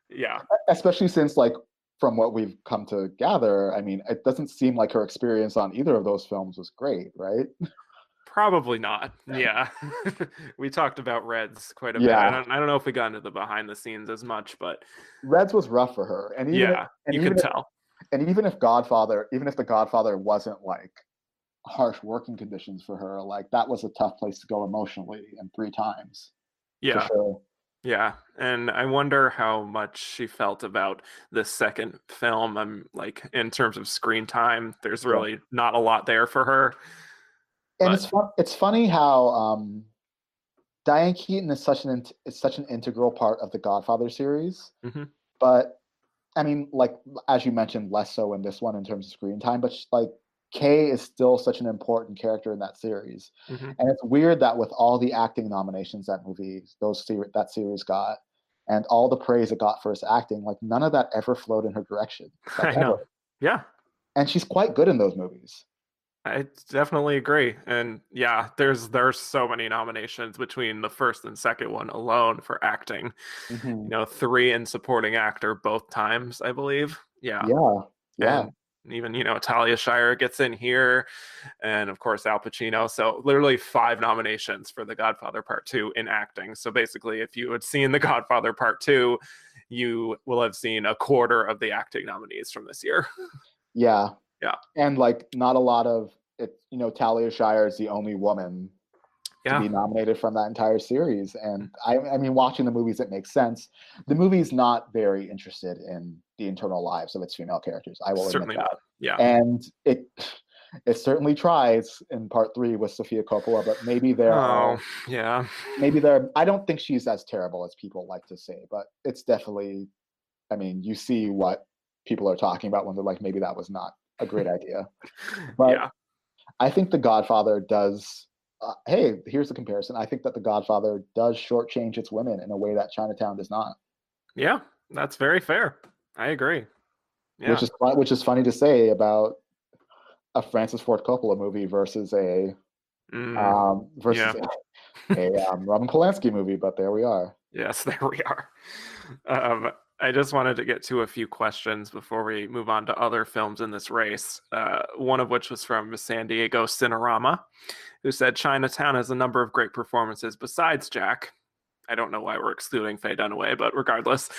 Yeah,
Especially since like from what we've come to gather, I mean, it doesn't seem like her experience on either of those films was great, right?
probably not. Yeah. We talked about Reds quite a bit. I
Yeah,
don't know if we got into the behind the scenes as much, but
Reds was rough for her, and
yeah, you can tell.
even if the Godfather wasn't like harsh working conditions for her, like that was a tough place to go emotionally, and three times for
Yeah.
sure.
Yeah, and I wonder how much she felt about the second film. I'm like, in terms of screen time, there's
Yeah.
really not a lot there for her.
And
But
it's funny how Diane Keaton is such an integral part of the Godfather series,
mhm,
but I mean, like as you mentioned, less so in this one in terms of screen time. But like Kay is still such an important character in that series,
mhm.
and it's weird that with all the acting nominations that series got, and all the praise it got for its acting, like none of that ever flowed in her direction, like
I
ever.
know. Yeah,
And she's quite good in those movies.
I definitely agree. And yeah, there's so many nominations between the first and second one alone for acting.
Hmm.
Three in supporting actor both times, I believe. Yeah.
Yeah, yeah.
And even, Talia Shire gets in here, and of course Al Pacino. So literally five nominations for The Godfather Part II in acting. So basically, if you had seen The Godfather Part II, you will have seen a quarter of the acting nominees from this year.
Yeah.
Yeah.
And like not a lot of it, Talia Shire is the only woman to
Yeah.
be nominated from that entire series. And I mean, watching the movies, it makes sense. The movie's not very interested in the internal lives of its female characters. I will admit
Certainly
that.
not. Yeah.
And it certainly tries in part 3 with Sofia Coppola, but
Yeah.
I don't think she's as terrible as people like to say, but it's definitely, I mean, you see what people are talking about when they're like, maybe that was not a great idea. But
Yeah.
I think The Godfather does. Hey, here's the comparison. I think that The Godfather does shortchange its women in a way that Chinatown does not.
Yeah. That's very fair. I agree. Yeah.
Which is funny to say about a Francis Ford Coppola movie versus a
Yeah.
Roman Polanski movie. But there we are.
Yes, there we are. I just wanted to get to a few questions before we move on to other films in this race. One of which was from San Diego Cinerama, who said Chinatown has a number of great performances besides Jack. I don't know why we're excluding Faye Dunaway, but regardless,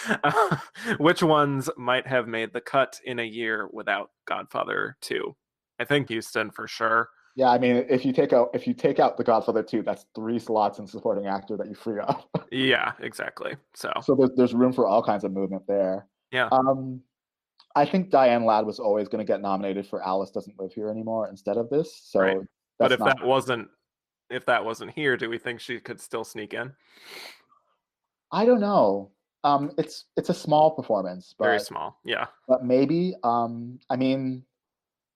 which ones might have made the cut in a year without Godfather 2? I think Houston for sure.
Yeah, I mean, if you take out The Godfather 2, that's 3 slots in supporting actor that you free up.
Yeah, exactly. So
there's room for all kinds of movement there.
yeah.
I think Diane Ladd was always going to get nominated for Alice Doesn't Live Here Anymore instead of this. So
Right. But if
not,
that wasn't here, do we think she could still sneak in?
I don't know. It's a small performance,
Very
but
small. Yeah.
maybe. I mean,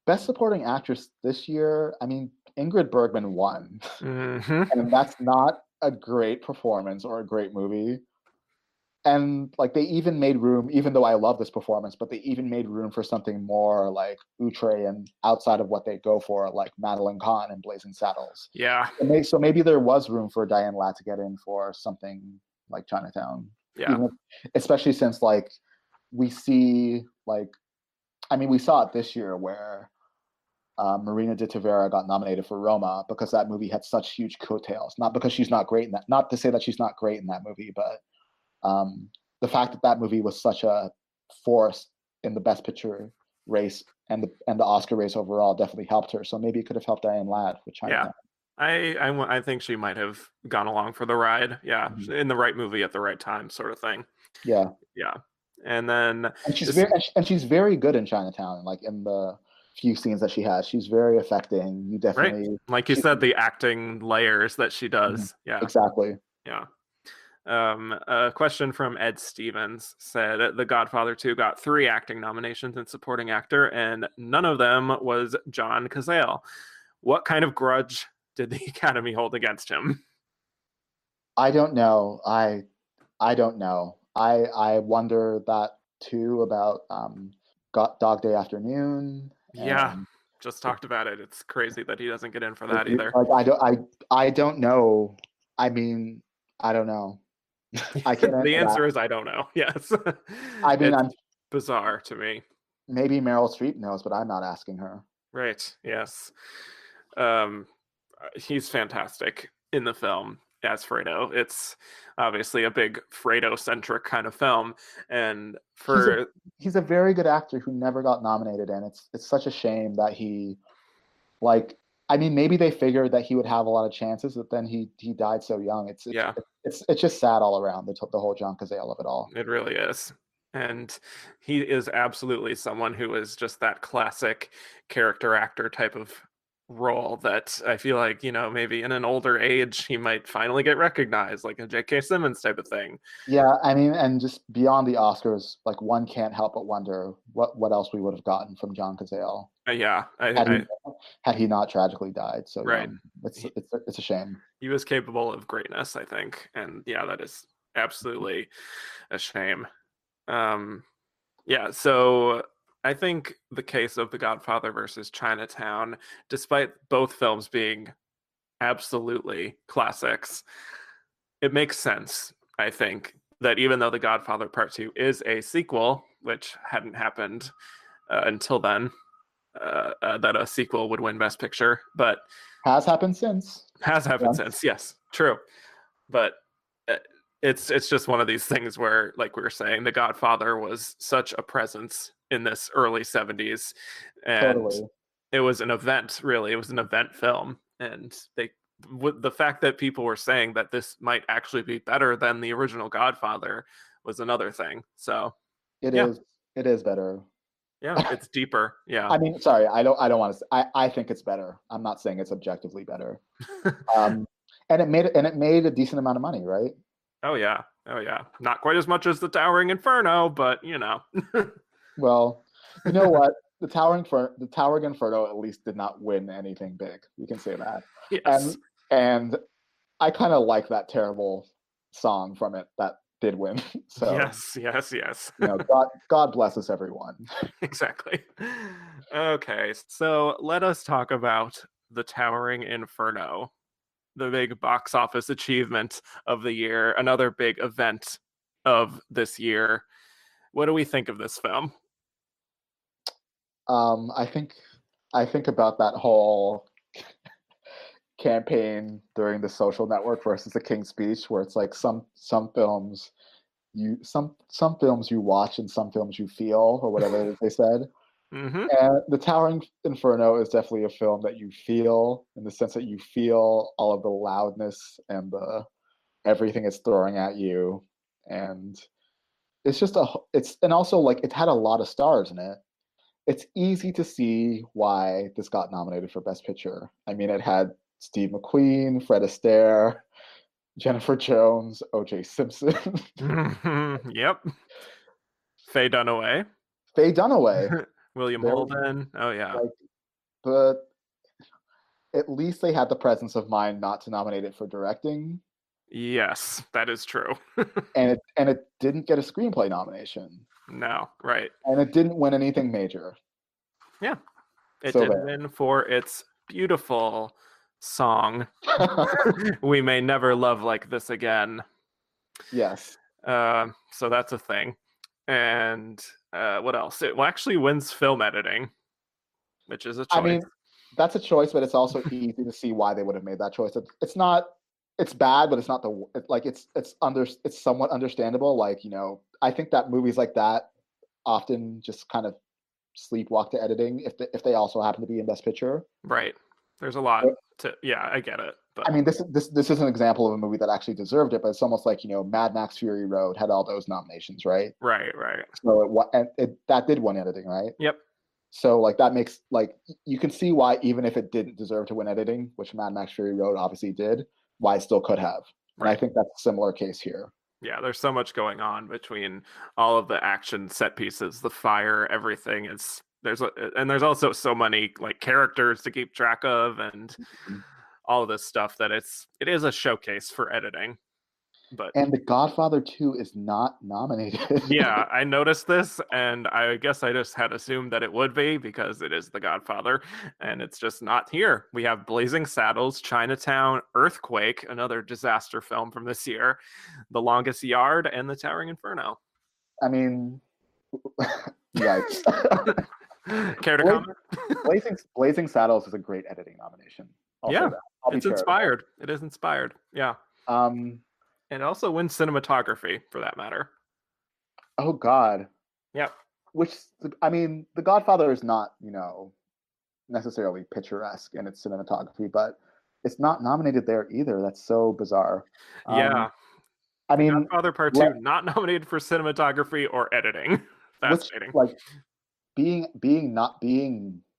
Best Supporting Actress this year. I mean, Ingrid Bergman won,
Hmm.
and that's not a great performance or a great movie. And like they even made room, even though I love this performance, but they even made room for something more like outre and outside of what they go for, like Madeline Kahn and Blazing Saddles.
Yeah.
So maybe there was room for Diane Ladd to get in for something like Chinatown.
Yeah.
Especially since like we see like, I mean, we saw it this year where Marina de Tavera got nominated for Roma because that movie had such huge coattails. Not because she's not great in that. Not to say that she's not great in that movie, but the fact that that movie was such a force in the Best Picture race and the Oscar race overall definitely helped her. So maybe it could have helped Diane Ladd with Chinatown.
Yeah. I think she might have gone along for the ride. Yeah.
Mhm.
In the right movie at the right time, sort of thing.
Yeah.
Yeah. And then
And she's very good in Chinatown. Like in the few scenes that she has, she's very affecting. You definitely,
right, like you said, the acting layers that she does. Yeah.
exactly.
Yeah. A question from Ed Stevens said The Godfather 2 got 3 acting nominations in supporting actor, and none of them was John Cazale. What kind of grudge did the Academy hold against him?
I don't know. I don't know. I wonder that too about Dog Day Afternoon.
Yeah,
And
just talked about it. It's crazy that he doesn't get in for that either.
like I don't know. I mean, I don't know. I can't
The
answer
answer
that.
is I don't know. Yes.
I mean,
It's bizarre to me.
maybe Meryl Streep knows, but I'm not asking her.
Right. Yes. Um, he's fantastic in the film as Fredo. It's obviously a big Fredo-centric kind of film, and
He's a very good actor who never got nominated, and it's such a shame that he, like, I mean, maybe they figured that he would have a lot of chances, but then he died so young.
Yeah,
It's just sad all around, the whole John Cazale of it all.
it really is. And he is absolutely someone who is just that classic character actor type of role that I feel like, maybe in an older age, he might finally get recognized, like a J.K. Simmons type of thing.
Yeah, I mean, and just beyond the Oscars, like one can't help but wonder what else we would have gotten from John Cazale
Yeah,
had he not tragically died so
right.
young. It's a shame.
He was capable of greatness, I think, and yeah, that is absolutely a shame. Yeah, so I think the case of The Godfather versus Chinatown, despite both films being absolutely classics, it makes sense, I think, that even though The Godfather Part 2 is a sequel, which hadn't happened until then, that a sequel would win Best Picture, but
Has happened since.
since, yes, true. But it's just one of these things where, like we were saying, The Godfather was such a presence in this early 70s, and
Totally.
it was an event, really. It was an event film, and the fact that people were saying that this might actually be better than the original Godfather was another thing. So
It is better.
yeah, it's deeper. Yeah.
I mean, sorry, I don't want to. I think it's better. I'm not saying it's objectively better. And it made a decent amount of money, right?
Oh yeah. Not quite as much as the Towering Inferno, but
Well, you know what? The Towering Inferno at least did not win anything big. You can say that.
Yes.
And I kind of like that terrible song from it that did win. So
yes.
God bless us, everyone.
Exactly. Okay, so let us talk about the Towering Inferno, the big box office achievement of the year, another big event of this year. What do we think of this film?
I think about that whole campaign during the Social Network versus the King's Speech, where it's like some films some films you watch and some films you feel, or whatever it is they said.
Mm-hmm.
And The Towering Inferno is definitely a film that you feel, in the sense that you feel all of the loudness and the everything it's throwing at you, and and also like it had a lot of stars in it. It's easy to see why this got nominated for Best Picture. I mean, it had Steve McQueen, Fred Astaire, Jennifer Jones, O.J. Simpson,
Yep. Faye Dunaway.
Faye Dunaway.
William
There-
Holden. Oh yeah.
Like, but at least they had the presence of mind not to nominate it for directing,
Yes, that is true.
and it didn't get a screenplay nomination,
No, right.
and it didn't win anything major.
Yeah. It
So
did
there.
win for its beautiful song, We May Never Love Like This Again.
Yes.
So that's a thing. And what else? It actually wins film editing, which is a choice.
I mean, that's a choice, but it's also easy to see why they would have made that choice. It's not. It's bad, but it's not it's somewhat understandable. Like, you know, I think that movies like that often just kind of sleepwalk to editing if they also happen to be in Best Picture.
Right. There's a lot to. Yeah, I get it. But
I mean, this is an example of a movie that actually deserved it, but it's almost like, you know, Mad Max Fury Road had all those nominations, right?
right.
So that did win editing, right?
Yep.
So like that makes, like, you can see why, even if it didn't deserve to win editing, which Mad Max Fury Road obviously did, why it still could have. And I think that's a similar case here.
Yeah, there's so much going on between all of the action set pieces, the fire, everything. There's also so many like characters to keep track of and all of this stuff that it is a showcase for editing.
And The Godfather 2 is not nominated.
Yeah, I noticed this, and I guess I just had assumed that it would be because it is The Godfather, and it's just not here. We have Blazing Saddles, Chinatown, Earthquake, another disaster film from this year, The Longest Yard, and The Towering Inferno.
I mean, yikes.
Care to comment?
Blazing Saddles is a great editing nomination.
Yeah, it's inspired. It is inspired. Yeah. And it also wins cinematography, for that matter.
Oh, God.
Yeah.
Which, I mean, The Godfather is not, you know, necessarily picturesque in its cinematography, but it's not nominated there either. That's so bizarre.
Yeah.
I mean,
Godfather Part II, not nominated for cinematography or editing. Fascinating.
Like, being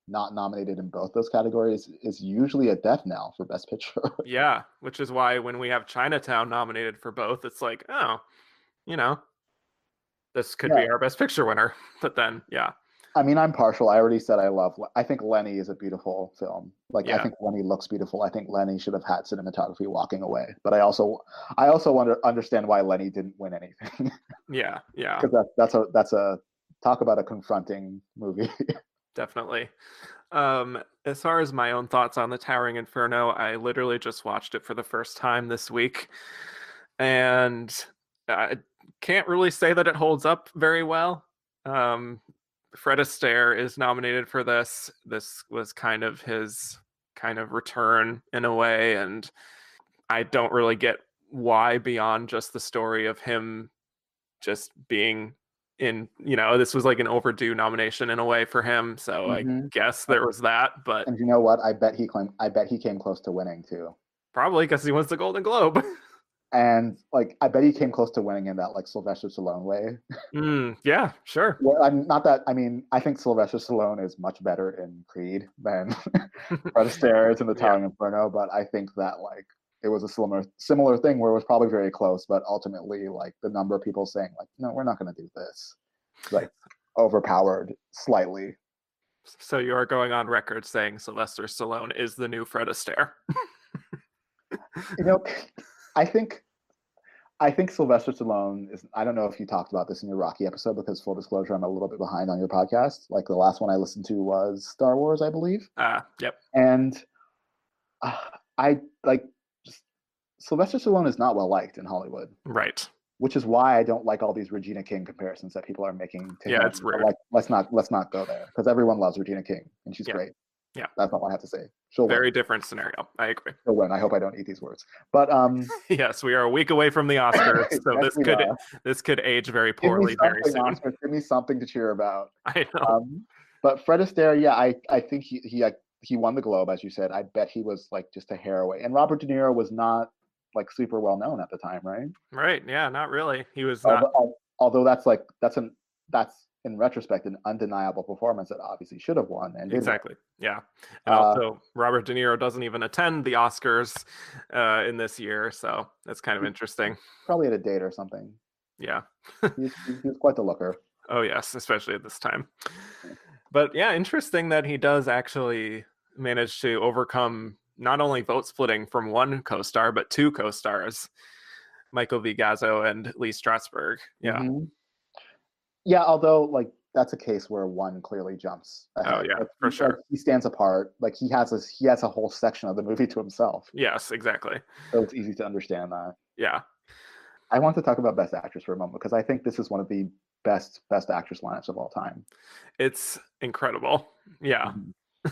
not nominated in both those categories is usually a death knell for Best Picture.
Yeah, which is why when we have Chinatown nominated for both, it's like, oh, you know, this could be our Best Picture winner. But then, yeah.
I mean, I'm partial. I already said I think Lenny is a beautiful film. Like, I think Lenny looks beautiful. I think Lenny should have had cinematography walking away. But I also understand why Lenny didn't win anything.
Yeah.
Because that's a talk about a confronting movie.
Definitely. As far as my own thoughts on The Towering Inferno, I literally just watched it for the first time this week, and I can't really say that it holds up very well. Fred Astaire is nominated for this. This was kind of his return in a way, and I don't really get why beyond just the story of him just being in, you know, this was like an overdue nomination in a way for him. So I guess there was that, but
and you know what? I bet he came close to winning too.
Probably because he wins the Golden Globe.
And like, I bet he came close to winning in that like Sylvester Stallone way.
Yeah, sure.
Well, I think Sylvester Stallone is much better in Creed than Fred Astaire is in The Towering Inferno, but I think that like it was a similar thing where it was probably very close, but ultimately like the number of people saying like, no, we're not going to do this, like overpowered slightly.
So you are going on record saying Sylvester Stallone is the new Fred Astaire.
You know, I think Sylvester Stallone is, I don't know if you talked about this in your Rocky episode, because full disclosure, I'm a little bit behind on your podcast. Like the last one I listened to was Star Wars, I believe.
Yep.
And I like, Sylvester Stallone is not well liked in Hollywood.
Right.
Which is why I don't like all these Regina King comparisons that people are making to him.
It's rude.
Like, let's not go there, because everyone loves Regina King and she's great.
Yeah.
That's all I have to say. She'll
Very
win.
different scenario. I agree.
She'll win. I hope I don't eat these words. But
yes, we are a week away from the Oscars, so this could age very poorly very soon.
Oscars, give me something to cheer about.
I know.
But Fred Astaire, I think he won the Globe, as you said. I bet he was like just a hair away. And Robert De Niro was not like super well known at the time, right?
Right. Yeah, not really. He was not.
Although that's in retrospect, an undeniable performance that obviously should have won and didn't.
Exactly. Yeah. And also, Robert De Niro doesn't even attend the Oscars in this year, so that's kind of interesting.
Probably at a date or something.
Yeah.
He was quite the looker.
Oh, yes, especially at this time. But yeah, interesting that he does actually manage to overcome not only vote splitting from one co-star, but two co-stars, Michael V. Gazzo and Lee Strasberg. Yeah.
Mm-hmm. Yeah, although like that's a case where one clearly jumps ahead.
Oh yeah,
like,
for sure.
Like, he stands apart. Like he has a whole section of the movie to himself.
Yes, exactly.
So it's easy to understand that.
Yeah.
I want to talk about Best Actress for a moment because I think this is one of the best actress lineups of all time.
It's incredible. Yeah.
Mm-hmm.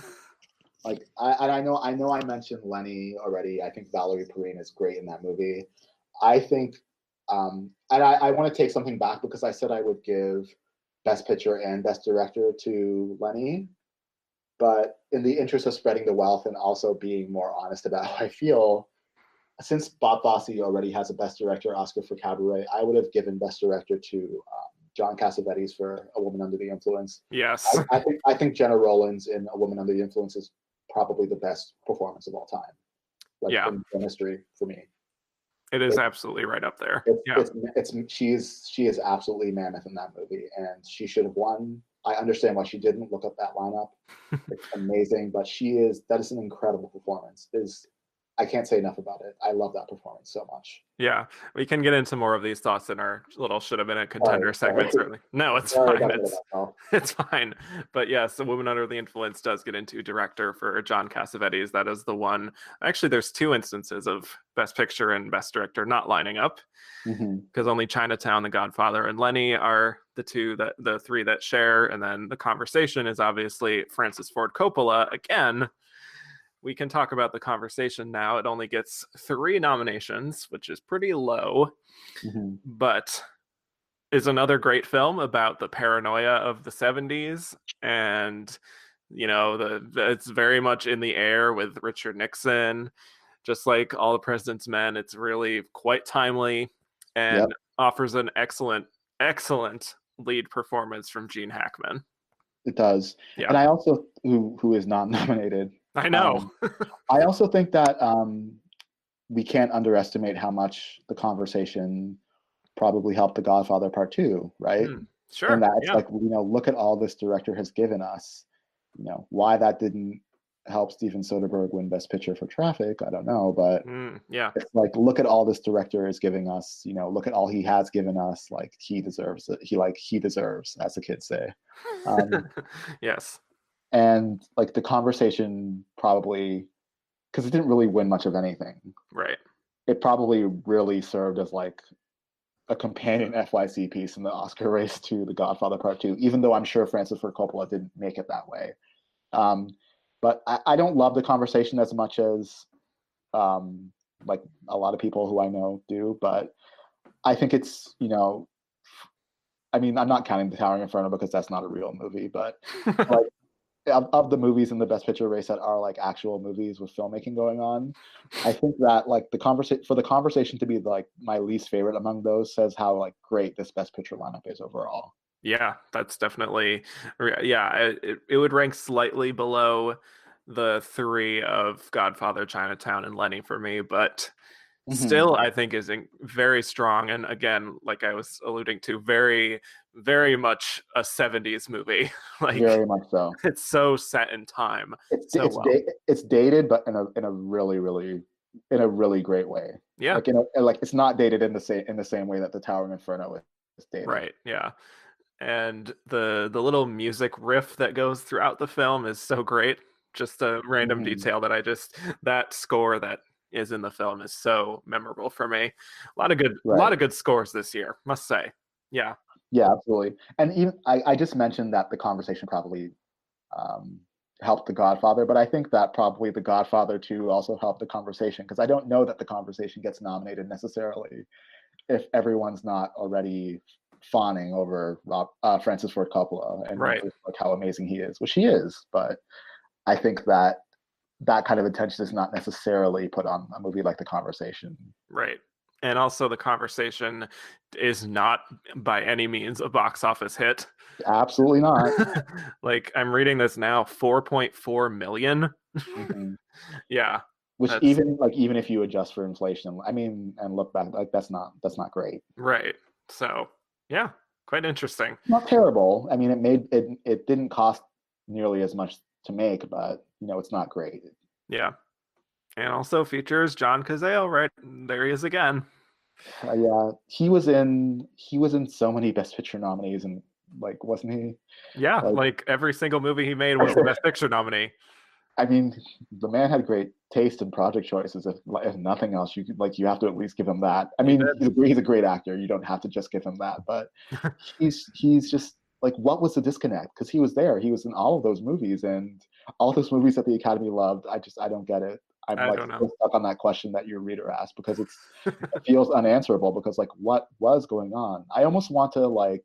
Like I know I mentioned Lenny already. I think Valerie Perrine is great in that movie. I think and I want to take something back because I said I would give Best Picture and Best Director to Lenny. But in the interest of spreading the wealth and also being more honest about how I feel, since Bob Fosse already has a Best Director Oscar for Cabaret, I would have given Best Director to John Cassavetes for A Woman Under the Influence.
Yes.
I think Jenna Rollins in A Woman Under the Influence is probably the best performance of all time. Like,
yeah.
in history for me.
It is absolutely right up there.
She is absolutely mammoth in that movie, and she should have won. I understand why she didn't. Look up that lineup; it's amazing. But that is an incredible performance. I can't say enough about it. I love that performance so much.
Yeah, we can get into more of these thoughts in our little should have been a contender segment. Certainly, no, it's fine. It's fine. But yes, The Woman Under the Influence does get into director for John Cassavetes. That is the one. Actually, there's two instances of Best Picture and Best Director not lining up because only Chinatown, The Godfather, and Lenny are the three that share. And then The Conversation is obviously Francis Ford Coppola again. We can talk about The Conversation now. It only gets 3 nominations, which is pretty low, but is another great film about the paranoia of the 70s. And, it's very much in the air with Richard Nixon, just like All the President's Men. It's really quite timely and offers an excellent, excellent lead performance from Gene Hackman.
It does. Yeah. And I also, who is not nominated,
I know.
I also think that we can't underestimate how much The Conversation probably helped The Godfather Part II, right?
Sure.
And that it's like, look at all this director has given us. Why that didn't help Steven Soderbergh win Best Picture for Traffic, I don't know, but it's like, look at all this director is giving us. Look at all he has given us. Like he deserves it. He deserves, as the kids say.
Yes.
And like The Conversation probably, because it didn't really win much of anything.
Right.
It probably really served as like a companion FYC piece in the Oscar race to The Godfather Part II, even though I'm sure Francis Ford Coppola didn't make it that way. But I don't love The Conversation as much as like a lot of people who I know do. But I think it's, I mean, I'm not counting The Towering Inferno because that's not a real movie, but like, of the movies in the Best Picture race that are like actual movies with filmmaking going on, I think that like The Conversation to be like my least favorite among those says how like great this Best Picture lineup is overall.
Yeah, that's definitely, it would rank slightly below the 3 of Godfather, Chinatown, and Lenny for me, but still I think is very strong. And again, like I was alluding to, very, very much a 70s movie. Like
very much so.
It's so set in time.
It's dated, but in a really, really, in a really great way.
Yeah.
Like it's not dated in the same way that The Towering Inferno is dated.
Right. Yeah. And the little music riff that goes throughout the film is so great. Just a random detail that score that is in the film is so memorable for me. A lot of good scores this year, must say. Yeah.
Yeah, absolutely. And even I just mentioned that The Conversation probably helped The Godfather, but I think that probably The Godfather 2 also helped The Conversation, because I don't know that The Conversation gets nominated necessarily if everyone's not already fawning over Francis Ford Coppola and like how amazing he is, which he is. But I think that kind of attention is not necessarily put on a movie like The Conversation.
Right. And also, The Conversation is not by any means a box office hit.
Absolutely not.
Like, I'm reading this now, 4.4 million.
Mhm.
Yeah.
Which
That's
even if you adjust for inflation, I mean, and look back, like that's not great.
right. So, yeah, quite interesting.
Not terrible. I mean, it didn't cost nearly as much to make, but it's not great.
Yeah. And also features John Cazale, right? There he is again.
Yeah, he was in so many Best Picture nominees, and like, wasn't he?
Yeah, like every single movie he made was a Best Picture nominee.
I mean, the man had great taste in project choices. If nothing else, you have to at least give him that. I mean, he's a great actor. You don't have to just give him that, but he's just like, what was the disconnect? Because he was there. He was in all of those movies, and all those movies that the Academy loved. I don't get it. I'm
I
like
don't know.
still stuck on that question that your reader asked, because it feels unanswerable. Because like, what was going on? I almost want to like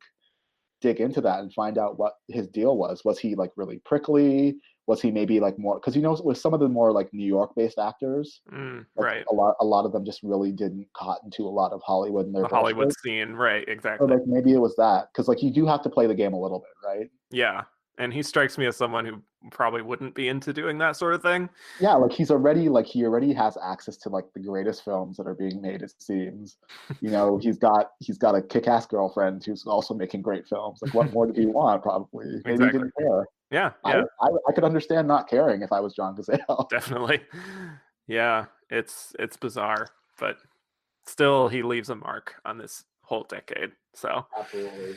dig into that and find out what his deal was. Was he like really prickly? Was he maybe like more, because with some of the more like New York based actors,
right,
a lot of them just really didn't cotton to a lot of Hollywood and their
the Hollywood
bullshit.
scene, right? Exactly.
Or like maybe it was that, because like you do have to play the game a little bit, right?
Yeah, and he strikes me as someone who probably wouldn't be into doing that sort of thing.
Yeah, like he already has access to like the greatest films that are being made, it seems. He's got a kick-ass girlfriend who's also making great films. Like, what more do you want? Probably. Maybe he didn't care.
Yeah.
I could understand not caring if I was John Cazale.
Definitely. Yeah, it's bizarre, but still he leaves a mark on this whole decade. So
Absolutely.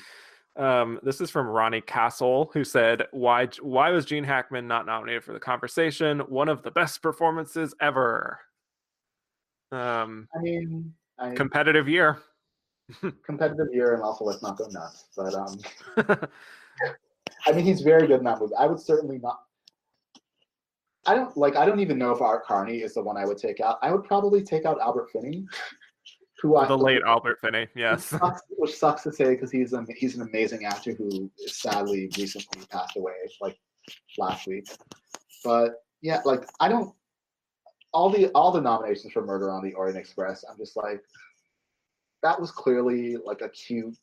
This is from Ronnie Castle, who said, why was Gene Hackman not nominated for The Conversation? One of the best performances ever. Competitive year.
Competitive year, and also let's not go nuts. But I mean, he's very good in that movie. I would certainly not. I don't even know if Art Carney is the one I would take out. I would probably take out Albert Finney,
late Albert Finney, yes.
Which sucks to say, because he's an amazing actor who sadly recently passed away, like last week. But yeah, like I don't. All the nominations for Murder on the Orient Express, I'm just like, that was clearly like a cute,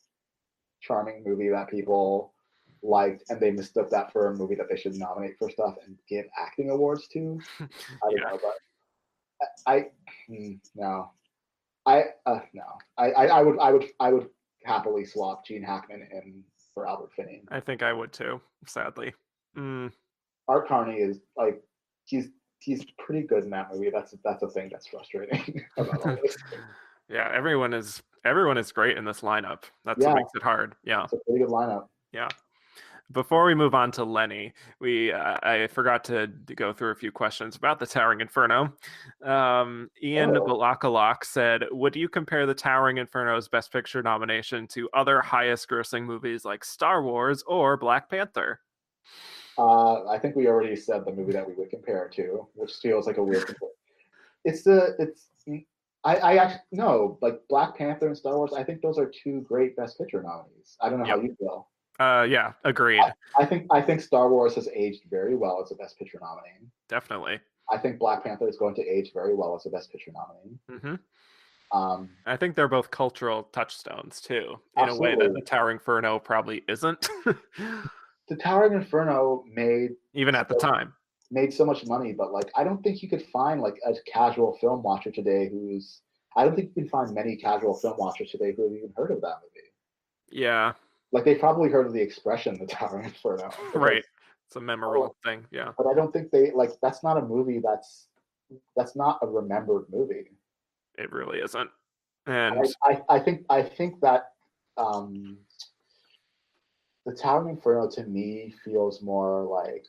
charming movie that people liked, and they mistook that for a movie that they should nominate for stuff and give acting awards to. I don't know, but I would happily swap Gene Hackman in for Albert Finney.
I think I would too, sadly.
Art Carney is like, he's pretty good in that movie. That's a thing that's frustrating about all this.
Yeah, everyone is great in this lineup. That's what makes it hard. Yeah,
it's a pretty good lineup.
Yeah. Before we move on to Lenny, I forgot to go through a few questions about The Towering Inferno. Ian Balakalak said, would you compare The Towering Inferno's Best Picture nomination to other highest-grossing movies like Star Wars or Black Panther?
I think we already said the movie that we would compare it to, which feels like a weird. I actually no, like Black Panther and Star Wars. I think those are two great Best Picture nominees. I don't know how you feel.
Yeah, agreed.
I think Star Wars has aged very well as a Best Picture nominee.
Definitely.
I think Black Panther is going to age very well as a Best Picture nominee.
I think they're both cultural touchstones too, in a way that The Towering Inferno probably isn't.
The Towering Inferno made so much money, but like I don't think you could find like a casual film watcher today I don't think you can find many casual film watchers today who have even heard of that movie.
Yeah.
Like they probably heard of the expression "The Towering Inferno."
Right. It's a memorable thing. Yeah.
But I don't think that's not a movie that's not a remembered movie.
It really isn't. And
I think that The Towering Inferno to me feels more like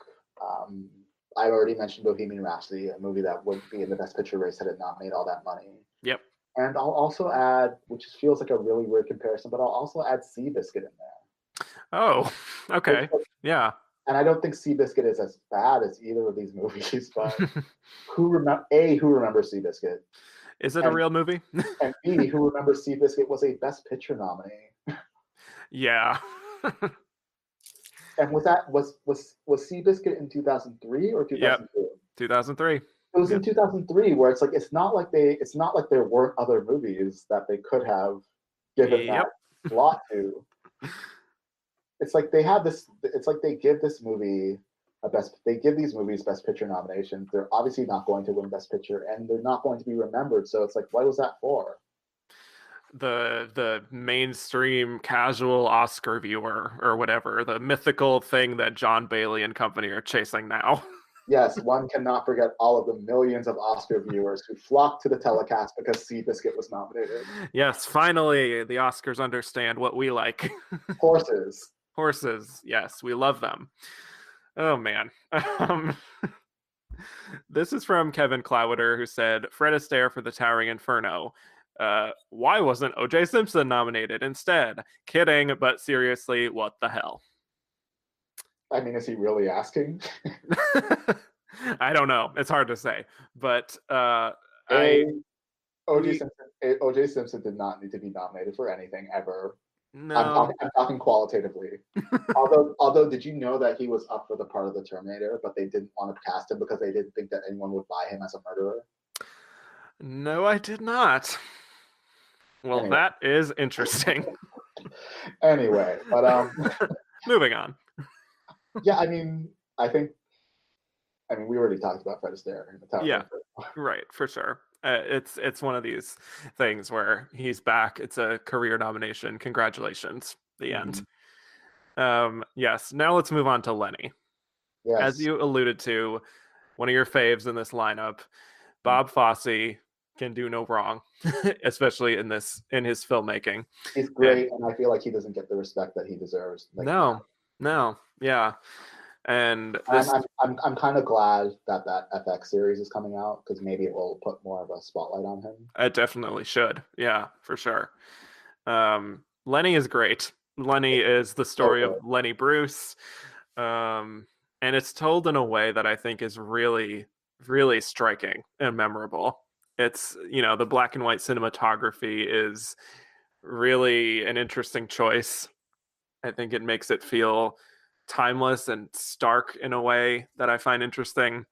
I already mentioned Bohemian Rhapsody, a movie that wouldn't be in the Best Picture race had it not made all that money.
Yep.
And I'll also add, which feels like a really weird comparison, but I'll also add Seabiscuit in there.
Oh, okay. Yeah.
And I don't think Seabiscuit is as bad as either of these movies, but who remembers Seabiscuit?
Is it a real movie?
And B, who remembers Seabiscuit was a Best Picture nominee.
Yeah.
And was Seabiscuit in 2003 or 2002?
Yep. 2003.
It was in 2003, where it's not like there weren't other movies that they could have given that
Yep.
slot to. It's like they have this. It's like they give this movie they give these movies Best Picture nominations. They're obviously not going to win Best Picture, and they're not going to be remembered. So it's like, what was that for?
The mainstream casual Oscar viewer or whatever, the mythical thing that John Bailey and company are chasing now.
Yes, one cannot forget all of the millions of Oscar viewers who flocked to the telecast because Seabiscuit was nominated.
Yes, finally the Oscars understand what we like.
Horses.
Horses, yes, we love them. Oh man. This is from Kevin Clowder, who said, Fred Astaire for The Towering Inferno. Why wasn't O.J. Simpson nominated instead? Kidding, but seriously, what the hell?
I mean, is he really asking?
I don't know. It's hard to say. But
O.J. Simpson did not need to be nominated for anything ever.
No.
I'm talking qualitatively. although, did you know that he was up for the part of the Terminator, but they didn't want to cast him because they didn't think that anyone would buy him as a murderer?
No, I did not. Well,
Anyway.
That is interesting.
Anyway, but
moving on.
Yeah, I mean, we already talked about Fred Astaire in the Tower.
Yeah, right, for sure. It's one of these things where he's back. It's a career nomination. Congratulations. The end. Yes. Now let's move on to Lenny.
Yes.
As you alluded to, one of your faves in this lineup, Bob Fosse, can do no wrong, especially in his filmmaking.
He's great, and I feel like he doesn't get the respect that he deserves.
No, yeah. And
I'm kind of glad that FX series is coming out, because maybe it will put more of a spotlight on him.
It definitely should. Yeah, for sure. Lenny is great. Lenny is the story of Lenny Bruce. And it's told in a way that I think is really, really striking and memorable. It's, the black and white cinematography is really an interesting choice. I think it makes it feel timeless and stark in a way that I find interesting.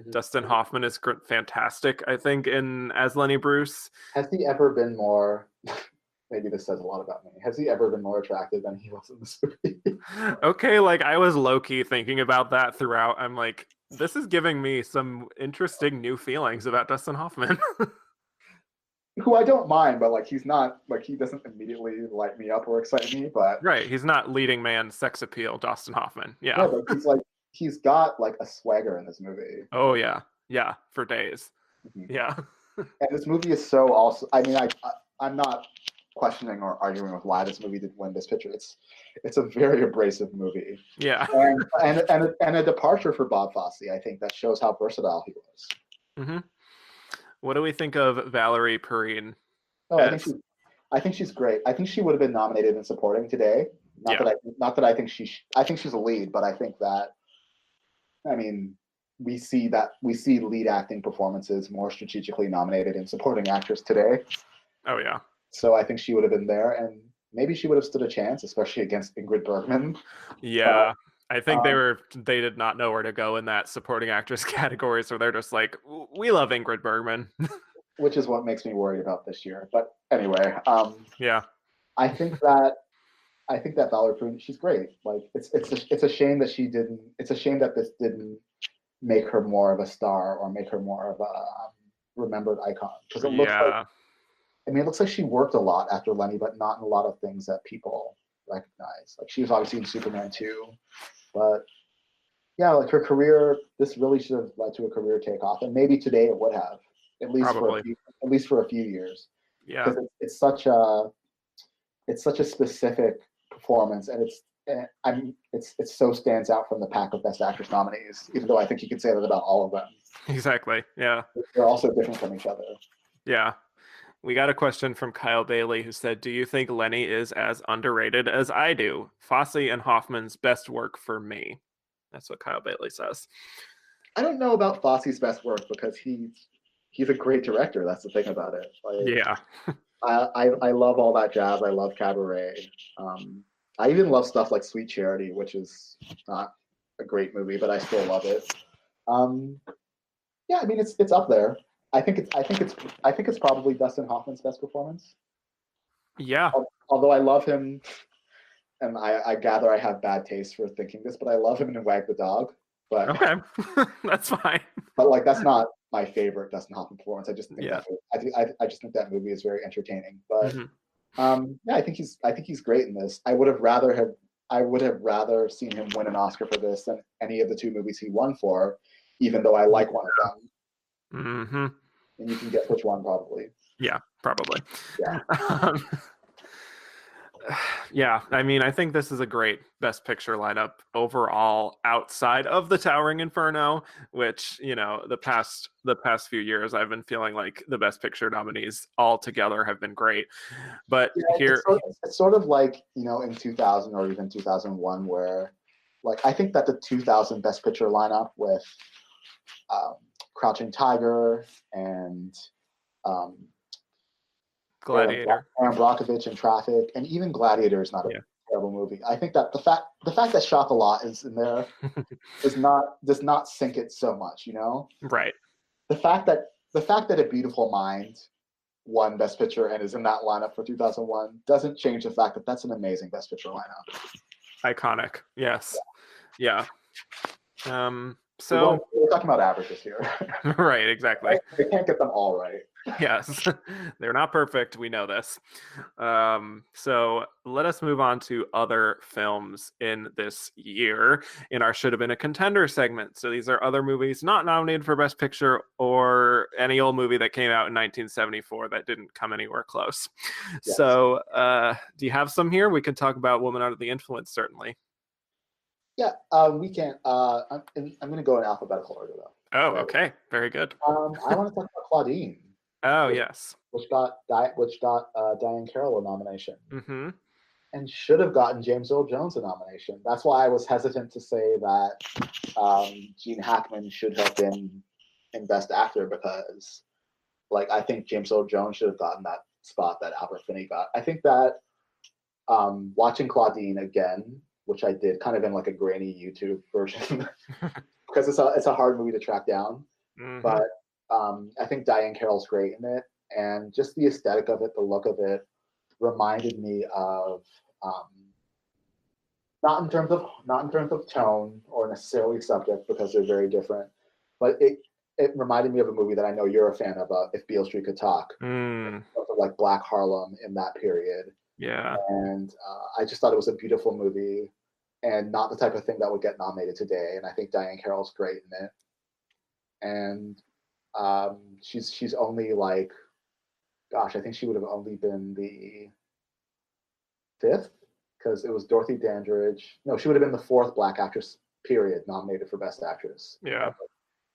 Dustin Hoffman is fantastic, I think, as Lenny Bruce.
Has he ever been more... Maybe this says a lot about me. Has he ever been more attractive than he was in this movie?
Okay, I was low-key thinking about that throughout. I'm like, this is giving me some interesting new feelings about Dustin Hoffman.
Who I don't mind, but he's not, he doesn't immediately light me up or excite me, but...
Right, he's not leading man sex appeal, Dustin Hoffman. Yeah.
No, but he's got a swagger in this movie.
Oh, yeah. Yeah, for days. Yeah.
And this movie is so also... I mean, I'm not questioning or arguing with why this movie didn't win Best Picture. It's a very abrasive movie.
Yeah.
And a departure for Bob Fosse. I think that shows how versatile he was.
Mm-hmm. What do we think of Valerie Perrine?
Oh, I think she's great. I think she would have been nominated in supporting today. Not that I think I think she's a lead, but I think that, we see lead acting performances more strategically nominated in supporting actress today.
Oh yeah.
So I think she would have been there, and maybe she would have stood a chance, especially against Ingrid Bergman.
Yeah. I think they did not know where to go in that supporting actress category, so they're just like, we love Ingrid Bergman.
Which is what makes me worried about this year. But anyway,
yeah.
I think that Valerie Perrine, she's great. It's a shame that she didn't. It's a shame that this didn't make her more of a star or make her more of a remembered icon, because it looks like she worked a lot after Lenny, but not in a lot of things that people recognize. She was obviously in Superman 2, but yeah, her career, this really should have led to a career takeoff, and maybe today it would have, at least for a few years.
Yeah,
because it's such a specific performance, and it so stands out from the pack of Best Actress nominees. Even though I think you could say that about all of them.
Exactly. Yeah,
they're also different from each other.
Yeah. We got a question from Kyle Bailey, who said, do you think Lenny is as underrated as I do? Fosse and Hoffman's best work for me. That's what Kyle Bailey says.
I don't know about Fosse's best work, because he's a great director. That's the thing about it.
Yeah.
I love all that jazz. I love Cabaret. I even love stuff like Sweet Charity, which is not a great movie, but I still love it. Yeah, I mean it's up there. I think it's probably Dustin Hoffman's best performance.
Yeah.
Although I love him, and I gather I have bad taste for thinking this, but I love him in Wag the Dog. But
Okay. That's fine.
but like that's not my favorite Dustin Hoffman performance. I just think
Yeah.
I just think that movie is very entertaining. But
Mhm.
yeah, I think he's great in this. I would have rather seen him win an Oscar for this than any of the two movies he won for, even though I like one of them.
Mm-hmm.
And you can guess which one probably.
Yeah, probably.
Yeah.
Yeah, I mean, I think this is a great Best Picture lineup overall, outside of the Towering Inferno, which, you know, the past few years, I've been feeling like the Best Picture nominees all together have been great. But
Yeah,
here,
it's sort of like, you know, in 2000 or even 2001, where, like, I think that the 2000 Best Picture lineup with Crouching Tiger and
Gladiator.
Aaron Brockovich in Traffic, and even Gladiator is not a terrible movie. I think that the fact that Chocolat is in there does not sink it so much, you know?
Right.
The fact that A Beautiful Mind won Best Picture and is in that lineup for 2001 doesn't change the fact that that's an amazing Best Picture lineup.
Iconic. Yes. Yeah. So
we're talking about averages here.
right, exactly.
They can't get them all right.
Yes, they're not perfect. We know this. So let us move on to other films in this year in our Should Have Been a Contender segment. So these are other movies not nominated for Best Picture or any old movie that came out in 1974 that didn't come anywhere close. Yes. So do you have some here? We can talk about Woman Under the Influence, certainly.
Yeah, we can. I'm going to go in alphabetical order, though.
Oh, okay. Very good.
I want to talk about Claudine.
Oh, yes.
Which got Diane Carroll a nomination.
Mm-hmm.
And should have gotten James Earl Jones a nomination. That's why I was hesitant to say that Gene Hackman should have been in Best Actor, because, like, I think James Earl Jones should have gotten that spot that Albert Finney got. I think that watching Claudine again, which I did kind of in like a grainy YouTube version, because it's a hard movie to track down. Mm-hmm. But I think Diane Carroll's great in it, and just the aesthetic of it, the look of it, reminded me of not in terms of tone or necessarily subject, because they're very different, but it reminded me of a movie that I know you're a fan of, If Beale Street Could Talk, like Black Harlem in that period.
Yeah.
And I just thought it was a beautiful movie and not the type of thing that would get nominated today. And I think Diane Carroll's great in it. And she's only like, gosh, I think she would have only been the 5th, because it was Dorothy Dandridge. No, she would have been the 4th Black actress, period, nominated for Best Actress.
Yeah.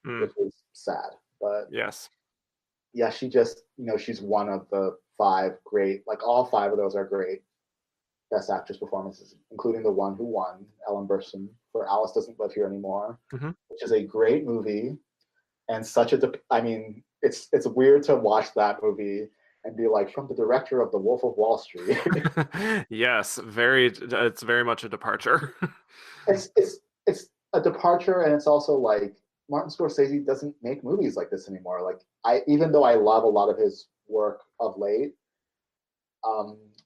Which is sad. But
yes.
Yeah, she just, she's one of the 5 great, like all 5 of those are great Best Actress performances, including the one who won, Ellen Burstyn, for Alice Doesn't Live Here Anymore, which is a great movie. And such I mean, it's weird to watch that movie and be like, from the director of The Wolf of Wall Street.
Yes, it's very much a departure.
It's a departure, and it's also like Martin Scorsese doesn't make movies like this anymore. Like, even though I love a lot of his work of late,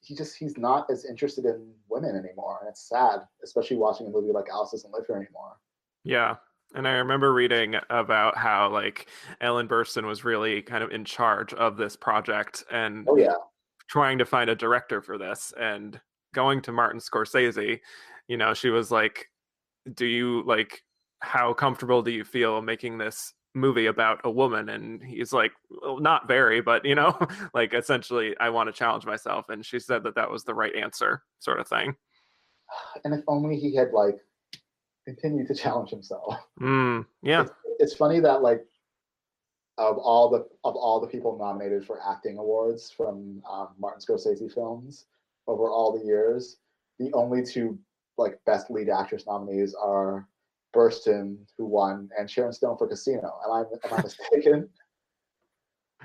he's not as interested in women anymore, and it's sad, especially watching a movie like Alice Doesn't Live Here Anymore.
Yeah. And I remember reading about how, like, Ellen Burstyn was really kind of in charge of this project and trying to find a director for this, and going to Martin Scorsese, she was like, how comfortable do you feel making this movie about a woman? And he's like, well, not very, but like, essentially, I want to challenge myself. And she said that was the right answer, sort of thing.
And if only he had continued to challenge himself.
Yeah.
It's funny that, like, of all the people nominated for acting awards from Martin Scorsese films over all the years, the only 2 like Best Lead Actress nominees are Burstyn, who won, and Sharon Stone for Casino. Am I mistaken?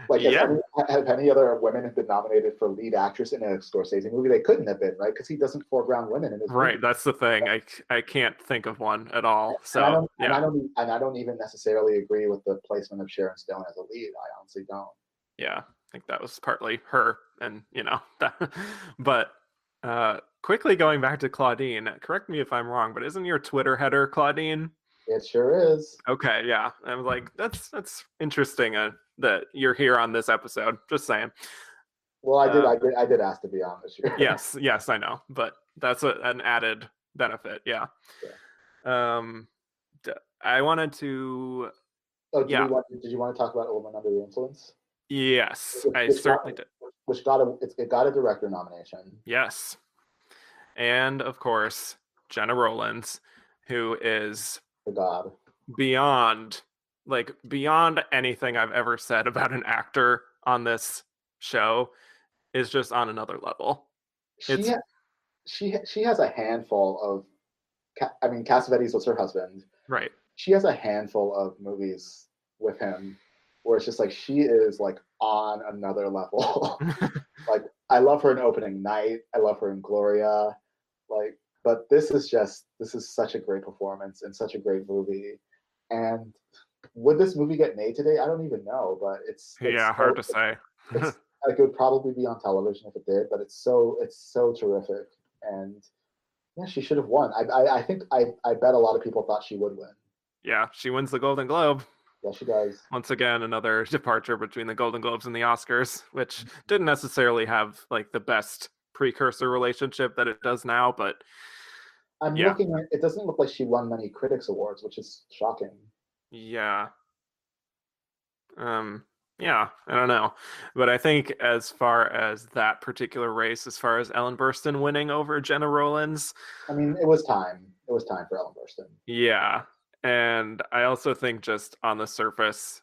Like,
Yeah,
have any other women been nominated for lead actress in a Scorsese movie? They couldn't have been, right? Because he doesn't foreground women in his
right.
movies.
That's the thing. I can't think of one at all.
And I
So
don't,
yeah,
and I don't even necessarily agree with the placement of Sharon Stone as a lead. I honestly don't.
yeah. I think that was partly her, and that. But quickly going back to Claudine. Correct me if I'm wrong, but isn't your Twitter header Claudine?
It sure is.
Okay, yeah. I was like, that's interesting that you're here on this episode. Just saying.
Well,
Um,
I did ask to be on this year.
yes, I know, but that's an added benefit. Yeah.
Yeah.
Um, I wanted to.
Oh,
Yeah.
did you want to talk about A Woman Under the Influence?
Yes, I
Which
certainly did.
it got a director nomination.
Yes, and of course Jenna Rollins, who is
The God.
beyond beyond anything I've ever said about an actor on this show, is just on another level.
She
It's
she has a handful of. I mean, Cassavetes was her husband.
right.
She has a handful of movies with him where it's just like she is like on another level. Like, I love her in Opening Night. I love her in Gloria. Like, but this is such a great performance and such a great movie. And would this movie get made today? I don't even know, but
Yeah, hard to say.
it's like it would probably be on television if it did, but it's so terrific. And yeah, she should have won. I think I bet a lot of people thought she would win.
Yeah, she wins the Golden Globe.
Yeah, she does.
Once again, another departure between the Golden Globes and the Oscars, which didn't necessarily have like the best precursor relationship that it does now, but
I'm
yeah.
looking at it. Doesn't look like she won many critics awards, which is shocking.
Yeah. Yeah, I don't know. But I think as far as that particular race, as far as Ellen Burstyn winning over Jenna Rollins,
I mean, it was time. It was time for Ellen Burstyn.
yeah. And I also think just on the surface,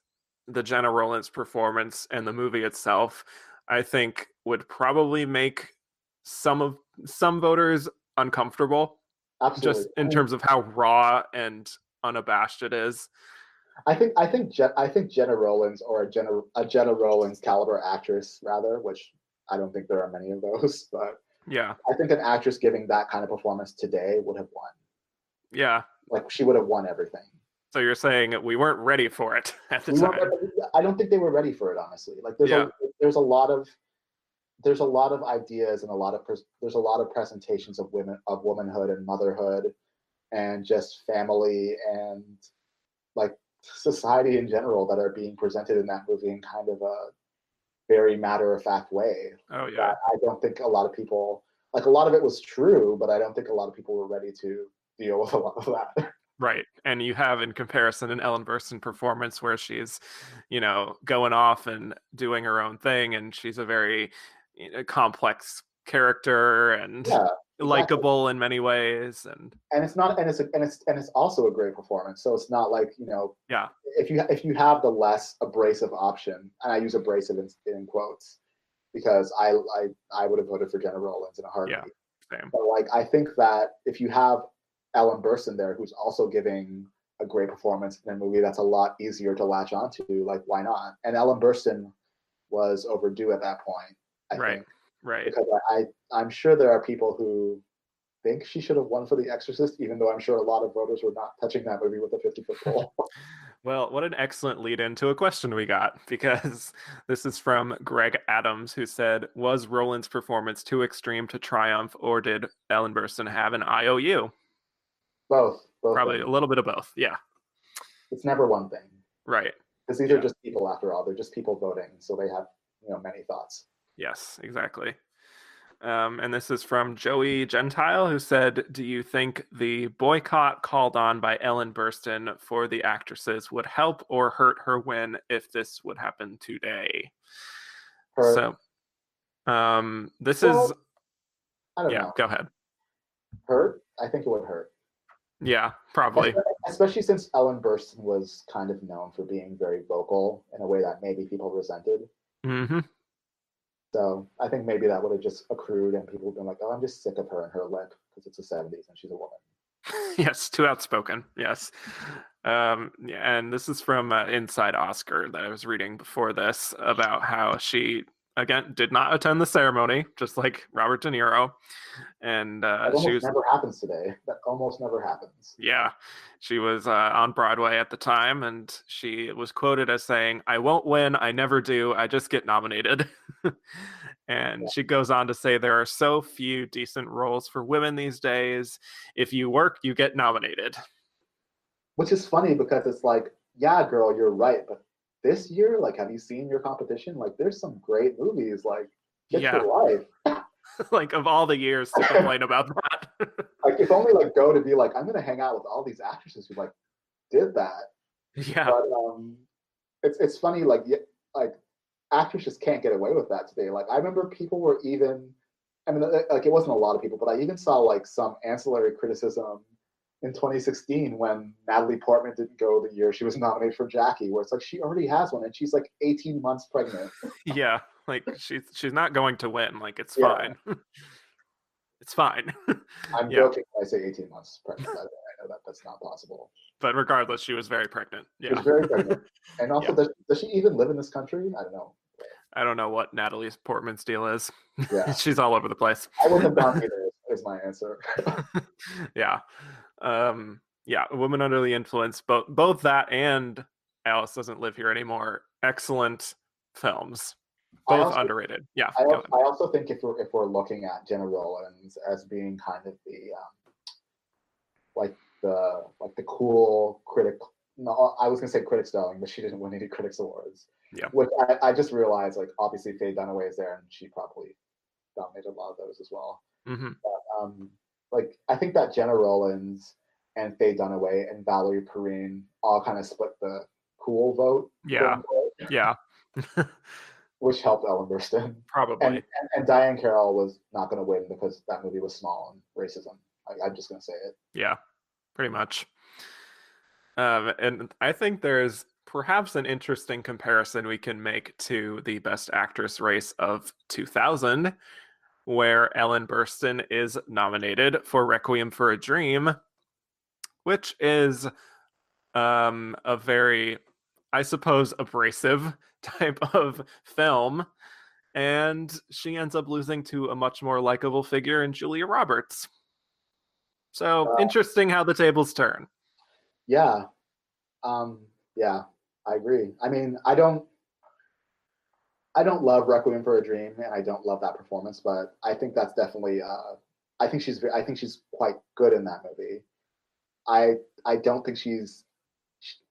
the Jenna Rollins performance and the movie itself, I think would probably make some voters uncomfortable,
Absolutely.
just in terms of how raw and unabashed it is.
I think Jenna Rollins, or a Jenna Rollins caliber actress rather, which I don't think there are many of those, but
Yeah.
I think an actress giving that kind of performance today would have won.
Yeah.
Like, she would have won everything.
So you're saying we weren't ready for it at the time.
I don't think they were ready for it, honestly. Like, there's a lot of ideas and there's a lot of presentations of womanhood and motherhood and just family and like society in general that are being presented in that movie in kind of a very matter-of-fact way.
Oh yeah.
I don't think a lot of people, like, a lot of it was true, but I don't think a lot of people were ready to deal with a lot of that.
Right. And you have in comparison an Ellen Burstyn performance where she's, going off and doing her own thing, and she's a very complex character and likable in many ways, and
it's also a great performance. So it's not like,
yeah,
if you have the less abrasive option, and I use abrasive in quotes because I would have voted for Jenna Rollins in a heartbeat.
Yeah, same.
But like, I think that if you have Ellen Burstyn there, who's also giving a great performance in a movie that's a lot easier to latch onto, like, why not? And Ellen Burstyn was overdue at that point, I think.
Right.
Because I'm sure there are people who think she should have won for The Exorcist, even though I'm sure a lot of voters were not touching that movie with a 50-foot pole.
Well, what an excellent lead into a question we got, because this is from Greg Adams, who said, was Roland's performance too extreme to triumph, or did Ellen Burstyn have an IOU?
Both
Probably
things.
a little bit of both, yeah.
It's never one thing.
Right.
Because these are just people, after all. They're just people voting, so they have many thoughts.
Yes, exactly. And this is from Joey Gentile, who said, do you think the boycott called on by Ellen Burstyn for the actresses would help or hurt her win if this would happen today?
Hurt.
So this
I don't know.
Go ahead.
Hurt? I think it would hurt.
Yeah, probably.
Especially since Ellen Burstyn was kind of known for being very vocal in a way that maybe people resented.
Mm-hmm.
So I think maybe that would have just accrued and people would have been like, oh, I'm just sick of her and her lip because it's the 70s and she's a woman.
Yes, too outspoken. Yes. Yeah, and this is from Inside Oscar that I was reading before this about how she, again, did not attend the ceremony, just like Robert De Niro. And
That
she
almost
was,
never happens today. That almost never happens.
yeah, she was on Broadway at the time, and she was quoted as saying, "I won't win. I never do. I just get nominated." And she goes on to say, "There are so few decent roles for women these days. If you work, you get nominated."
Which is funny because it's like, yeah, girl, you're right. But this year, like, have you seen your competition? Like, there's some great movies. Like, get
Yeah.
your life.
Like, of all the years to complain about that.
Like, if only like go to be like, I'm gonna hang out with all these actresses who like did that.
Yeah.
But it's funny, like actresses can't get away with that today. Like, I remember people were even, I mean, like, it wasn't a lot of people, but I even saw like some ancillary criticism in 2016 when Natalie Portman didn't go the year she was nominated for Jackie, where it's like she already has one and she's like 18 months pregnant.
Yeah. Like, she's not going to win. Like, it's
Yeah.
fine. It's fine.
I'm
Yeah.
joking when I say 18 months pregnant. I know that that's not possible.
But regardless, she was very pregnant.
She's
Yeah.
very pregnant. And also, does she even live in this country? I don't know.
I don't know what Natalie Portman's deal is.
Yeah.
She's all over the place.
I wouldn't have gone either, is my answer.
Yeah. Yeah, Woman Under the Influence, both that and Alice Doesn't Live Here Anymore, excellent films. Both underrated. Yeah.
I also think if we're looking at Jenna Rollins as being kind of the the cool critic, no, I was gonna say critics darling, but she didn't win any critics awards.
Yeah.
Which I just realized, like, obviously Faye Dunaway is there and she probably dominated a lot of those as well.
Mm-hmm.
But, like, I think that Jenna Rollins and Faye Dunaway and Valerie Perrine all kind of split the cool vote.
Yeah. Yeah.
Which helped Ellen Burstyn.
Probably.
And Diane Carroll was not going to win because that movie was small and racism. I'm just going to say it.
Yeah, pretty much. And I think there's perhaps an interesting comparison we can make to the Best Actress race of 2000, where Ellen Burstyn is nominated for Requiem for a Dream, which is a very, I suppose, abrasive type of film, and she ends up losing to a much more likable figure in Julia Roberts. So interesting how the tables turn.
Yeah. Yeah, I agree. I mean, I don't love Requiem for a Dream, and I don't love that performance, but I think that's definitely I think she's quite good in that movie. I don't think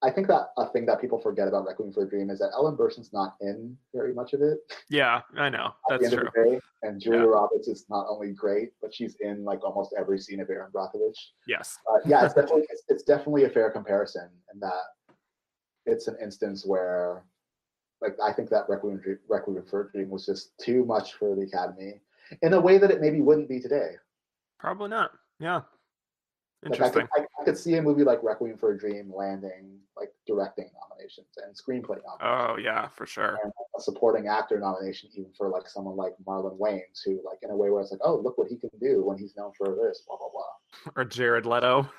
I think that a thing that people forget about Requiem for a Dream is that Ellen Burstyn's not in very much of it.
Yeah, I know. That's true.
And Julia Roberts is not only great, but she's in like almost every scene of Erin Brockovich.
Yes.
Yeah, it's definitely a fair comparison, in that it's an instance where, like, I think that Requiem for a Dream was just too much for the Academy in a way that it maybe wouldn't be today.
Probably not. Yeah.
Interesting. Like, I could see a movie like Requiem for a Dream landing like directing nominations and screenplay nominations.
Oh yeah, for sure.
And a supporting actor nomination, even for like someone like Marlon Wayans, who, like, in a way where it's like, oh, look what he can do when he's known for this, blah blah blah.
Or Jared Leto.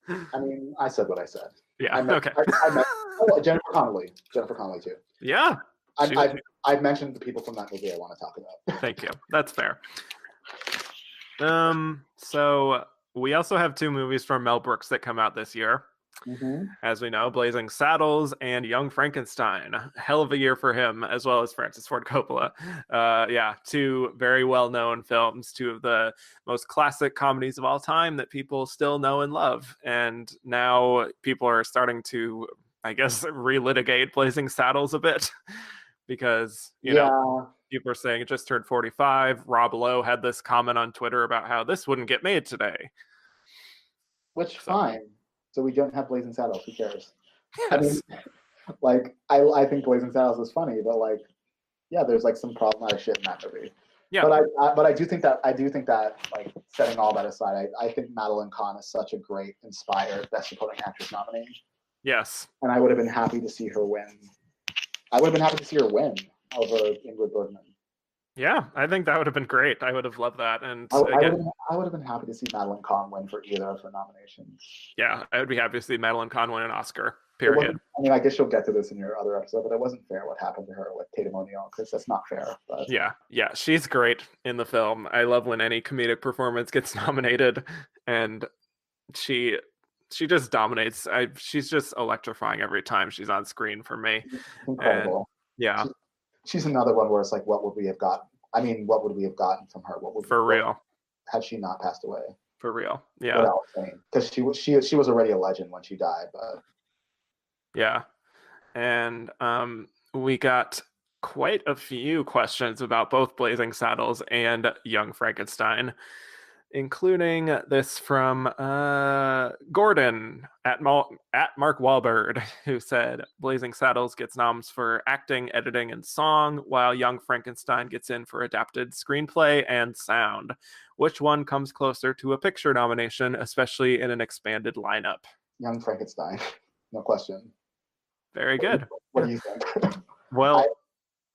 I mean, I said what I said.
Yeah. Okay.
Jennifer Connelly too.
Yeah.
I've mentioned the people from that movie I want to talk about.
Thank you. That's fair. So we also have two movies from Mel Brooks that come out this year.
Mm-hmm.
As we know, Blazing Saddles and Young Frankenstein. Hell of a year for him, as well as Francis Ford Coppola. Yeah, two very well-known films, two of the most classic comedies of all time that people still know and love. And now people are starting to, I guess, relitigate Blazing Saddles a bit. Because, you know, people are saying it just turned 45. Rob Lowe had this comment on Twitter about how this wouldn't get made today.
Which, fine. So we don't have Blazing Saddles. Who cares?
Yes.
I mean, like, I think Blazing Saddles is funny, but, like, yeah, there's like some problematic shit in that movie.
Yeah.
But I do think that like, setting all that aside, I think Madeline Kahn is such a great, inspired Best Supporting Actress nominee.
Yes.
And I would have been happy to see her win. I would have been happy to see her win over Ingrid Bergman.
Yeah, I think that would have been great. I would have loved that. And
I
again,
would have been happy to see Madeline Kahn win for either of her nominations.
yeah, I would be happy to see Madeline Kahn win an Oscar.
It wasn't,
Period.
I mean, I guess you'll get to this in your other episode, but it wasn't fair what happened to her with Tatum O'Neal, because that's not fair. But
Yeah, she's great in the film. I love when any comedic performance gets nominated, and she just dominates. She's just electrifying every time she's on screen for me.
it's incredible.
And yeah,
She's another one where it's like, what would we have gotten? I mean, what would we have gotten from her?
for real.
Had she not passed away?
For real. Yeah.
Without saying, because she was already a legend when she died. But
yeah. And we got quite a few questions about both Blazing Saddles and Young Frankenstein, including this from Gordon at Mark Wahlberg, who said Blazing Saddles gets noms for acting, editing, and song, while Young Frankenstein gets in for adapted screenplay and sound. Which one comes closer to a picture nomination, especially in an expanded lineup?
Young Frankenstein, no question.
Very good.
What do you think?
Well,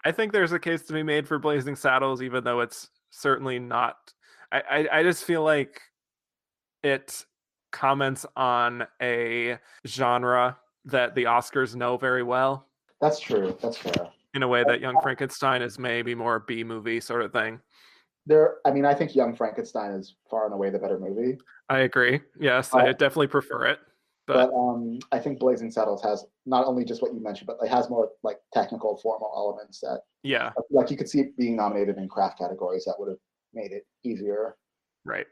I think there's a case to be made for Blazing Saddles, even though it's certainly not. I just feel like it comments on a genre that the Oscars know very well.
That's true. That's fair.
In a way that Young Frankenstein is maybe more B movie sort of thing.
I think Young Frankenstein is far and away the better movie.
I agree. Yes, I definitely prefer it.
But I think Blazing Saddles has not only just what you mentioned, but it has more like technical, formal elements that, like you could see it being nominated in craft categories that would have made it easier.
Right.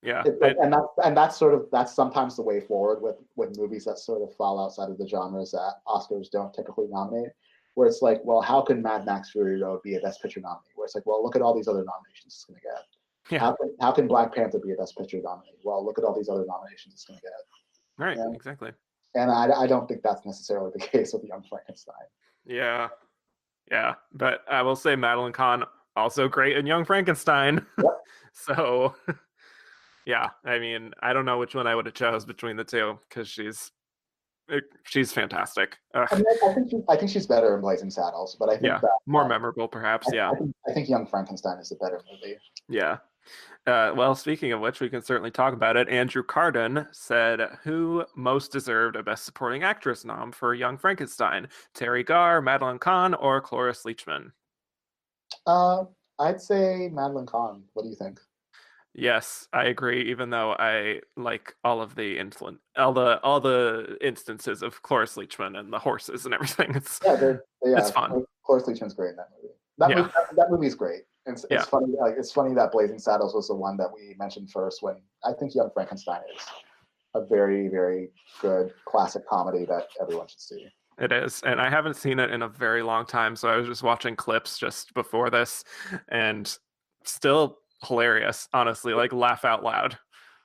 Yeah.
That's sometimes the way forward with movies that sort of fall outside of the genres that Oscars don't typically nominate. Where it's like, well, how can Mad Max Fury Road be a Best Picture nominee? Where it's like, well, look at all these other nominations it's going to get.
Yeah.
How can Black Panther be a Best Picture nominee? Well, look at all these other nominations it's going to get.
Right. Exactly.
And I don't think that's necessarily the case with Young Frankenstein.
Yeah. Yeah. But I will say Madeline Kahn also great in Young Frankenstein.
Yep.
So yeah, I mean, I don't know which one I would have chose between the two because she's fantastic.
I think she's better in Blazing Saddles, but I think
more memorable perhaps.
I think Young Frankenstein is a better movie.
Yeah. Well, speaking of which, we can certainly talk about it. Andrew Carden said, who most deserved a Best Supporting Actress nom for Young Frankenstein? Terry Garr, Madeline Kahn, or Cloris Leachman?
I'd say Madeline Kahn. What do you think?
Yes, I agree. Even though I like all the instances of Cloris Leachman and the horses and everything. It's fun.
Cloris Leachman's great in that movie. That movie's great. It's funny. It's funny that Blazing Saddles was the one that we mentioned first. When I think Young Frankenstein is a very, very good classic comedy that everyone should see.
It is, and I haven't seen it in a very long time. So I was just watching clips just before this, and still hilarious. Honestly, like laugh out loud.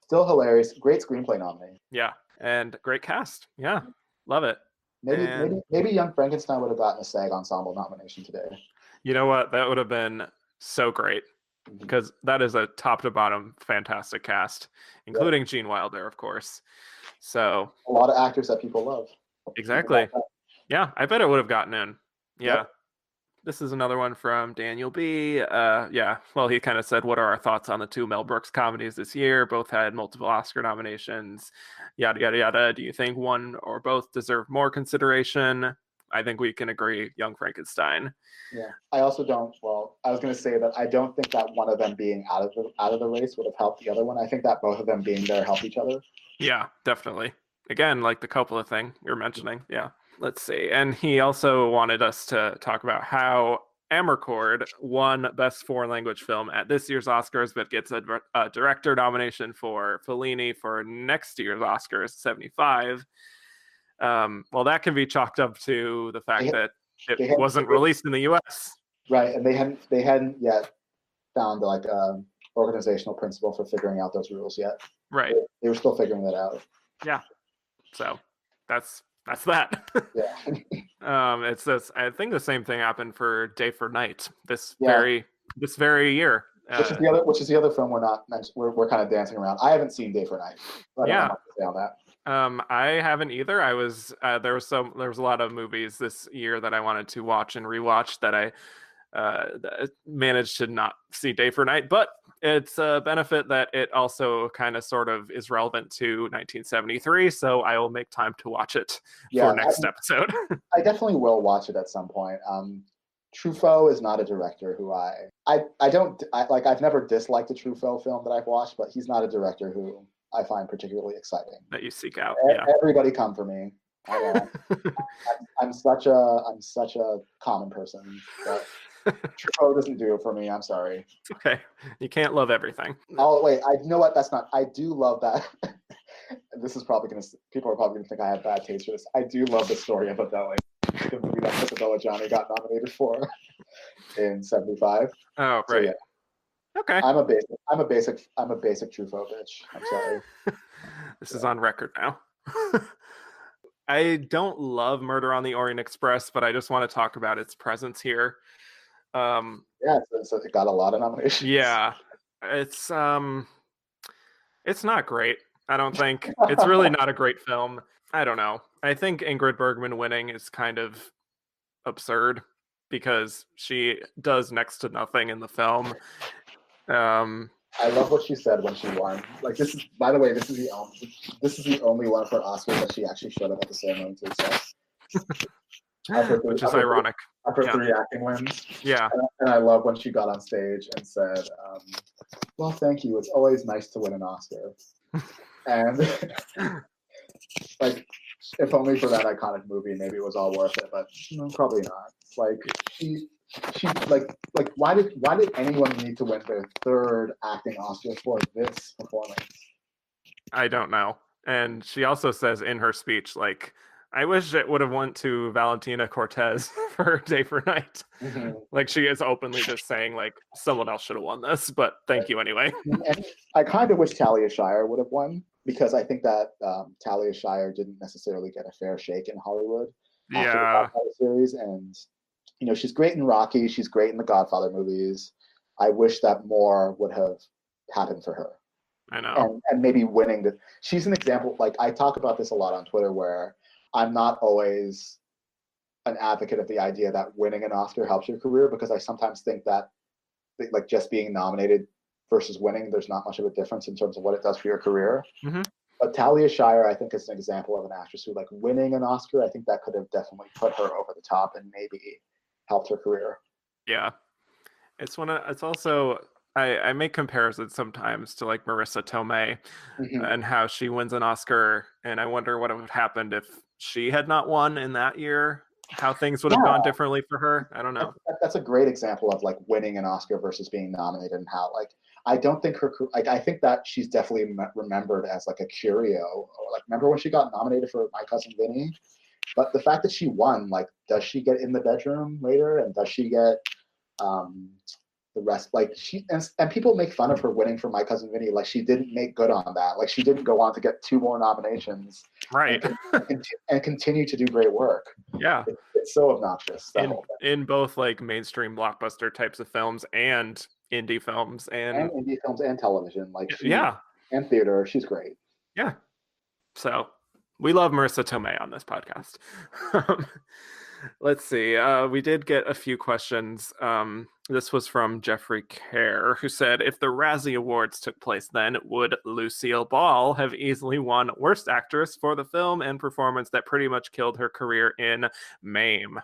Still hilarious. Great screenplay nominee.
Yeah, and great cast. Yeah, love it.
Maybe Young Frankenstein would have gotten a SAG Ensemble nomination today.
You know what? That would have been so great because that is a top to bottom fantastic cast, including Gene Wilder, of course. So
a lot of actors that people love.
Exactly. Yeah, I bet it would have gotten in. Yeah. Yep. This is another one from Daniel B. Well, he kind of said, what are our thoughts on the two Mel Brooks comedies this year? Both had multiple Oscar nominations, yada, yada, yada. Do you think one or both deserve more consideration? I think we can agree, Young Frankenstein.
Yeah, I also don't. Well, I was going to say that I don't think that one of them being out of the race would have helped the other one. I think that both of them being there help each other.
Yeah, definitely. Again, like the Coppola thing you're mentioning. Yeah. Let's see. And he also wanted us to talk about how Amarcord won Best Foreign Language Film at this year's Oscars, but gets a director nomination for Fellini for next year's Oscars, 75. Well, that can be chalked up to the fact that it wasn't released in the U.S.
Right, and they hadn't yet found like an organizational principle for figuring out those rules yet.
Right.
They were still figuring that out.
Yeah. So that's that.
Yeah.
It's this. I think the same thing happened for Day for Night this very year.
Which is the other film we're kind of dancing around. I haven't seen Day for Night. I don't know what to say on that.
I haven't either. I was there was a lot of movies this year that I wanted to watch and rewatch that I managed to not see Day for Night, but it's a benefit that it also kind of sort of is relevant to 1973, so I will make time to watch it for next episode.
I definitely will watch it at some point. Truffaut is not a director who I've never disliked a Truffaut film that I've watched, but he's not a director who I find particularly exciting.
That you seek out.
Everybody come for me. I'm such a common person, but Truffaut doesn't do it for me. I'm sorry.
It's okay. You can't love everything.
Oh wait, you know what? That's not. I do love that. This is probably people are probably gonna think I have bad taste for this. I do love the story of Adele, the movie that Isabella Johnny got nominated for in '75.
Oh right.
So, yeah.
Okay.
I'm a basic Truffaut bitch. I'm sorry.
This is on record now. I don't love Murder on the Orient Express, but I just want to talk about its presence here.
Yeah, so it got a lot of nominations.
Yeah, it's not great. I don't think it's really not a great film. I don't know. I think Ingrid Bergman winning is kind of absurd because she does next to nothing in the film.
I love what she said when she won. Like this is, by the way, this is the only one for Oscars that she actually showed up at the ceremony to accept.
Which is ironic.
After 3 acting wins.
Yeah.
And I love when she got on stage and said, well, thank you. It's always nice to win an Oscar. And like, if only for that iconic movie, maybe it was all worth it, but no, probably not. Like she like why did anyone need to win their 3rd acting Oscar for this performance?
I don't know. And she also says in her speech, like, I wish it would have went to Valentina Cortez for Day for Night. Mm-hmm. Like she is openly just saying like someone else should have won this, but thank you anyway.
And I kind of wish Talia Shire would have won because I think that Talia Shire didn't necessarily get a fair shake in Hollywood after the Godfather series. And you know, she's great in Rocky, she's great in the Godfather movies. I wish that more would have happened for her.
I know.
And maybe winning she's an example. Like I talk about this a lot on Twitter where I'm not always an advocate of the idea that winning an Oscar helps your career because I sometimes think that like just being nominated versus winning, there's not much of a difference in terms of what it does for your career. Mm-hmm. But Talia Shire, I think, is an example of an actress who like winning an Oscar. I think that could have definitely put her over the top and maybe helped her career.
Yeah. It's also I make comparisons sometimes to like Marissa Tomei and how she wins an Oscar, and I wonder what would have happened if she had not won in that year, how things would have gone differently for her. I don't know.
That's a great example of like winning an Oscar versus being nominated and how like I don't think I think that she's definitely remembered as like a curio. Or, like remember when she got nominated for My Cousin Vinny? But the fact that she won, like, does she get in the bedroom later, and does she get the rest? Like she and people make fun of her winning for My Cousin Vinny, like she didn't make good on that. Like she didn't go on to get 2 more nominations,
right?
And continue to do great work.
Yeah,
it's so obnoxious.
In both like mainstream blockbuster types of films and indie films and
indie films and television, like
yeah,
and theater. She's great.
Yeah, so. We love Marissa Tomei on this podcast. Let's see. We did get a few questions. This was from Jeffrey Kerr, who said, if the Razzie Awards took place then, would Lucille Ball have easily won Worst Actress for the film and performance that pretty much killed her career in Mame?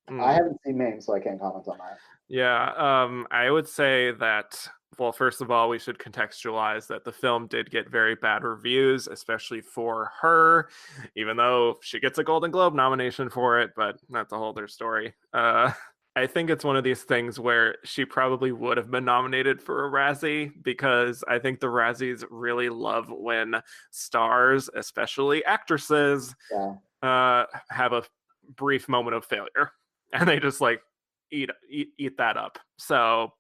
I haven't seen Mame, so I can't comment on that.
Yeah, I would say that, well, first of all, we should contextualize that the film did get very bad reviews, especially for her, even though she gets a Golden Globe nomination for it, but that's a whole other story. I think it's one of these things where she probably would have been nominated for a Razzie because I think the Razzies really love when stars, especially actresses, have a brief moment of failure, and they just like eat that up. So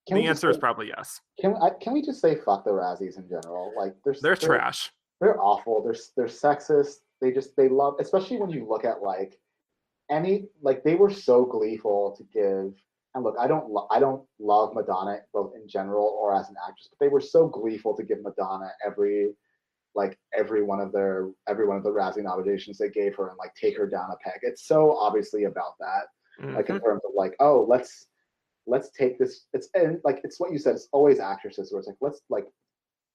the answer is probably yes.
Can we just say fuck the Razzies in general? Like
they're trash.
They're awful. They're sexist. They love, especially when you look at like they were so gleeful to give. And look, I don't love Madonna both in general or as an actress, but they were so gleeful to give Madonna every one of the Razzie nominations they gave her and like take her down a peg. It's so obviously about that. like in terms of like, oh, let's take this. It's and like it's what you said. It's always actresses where it's like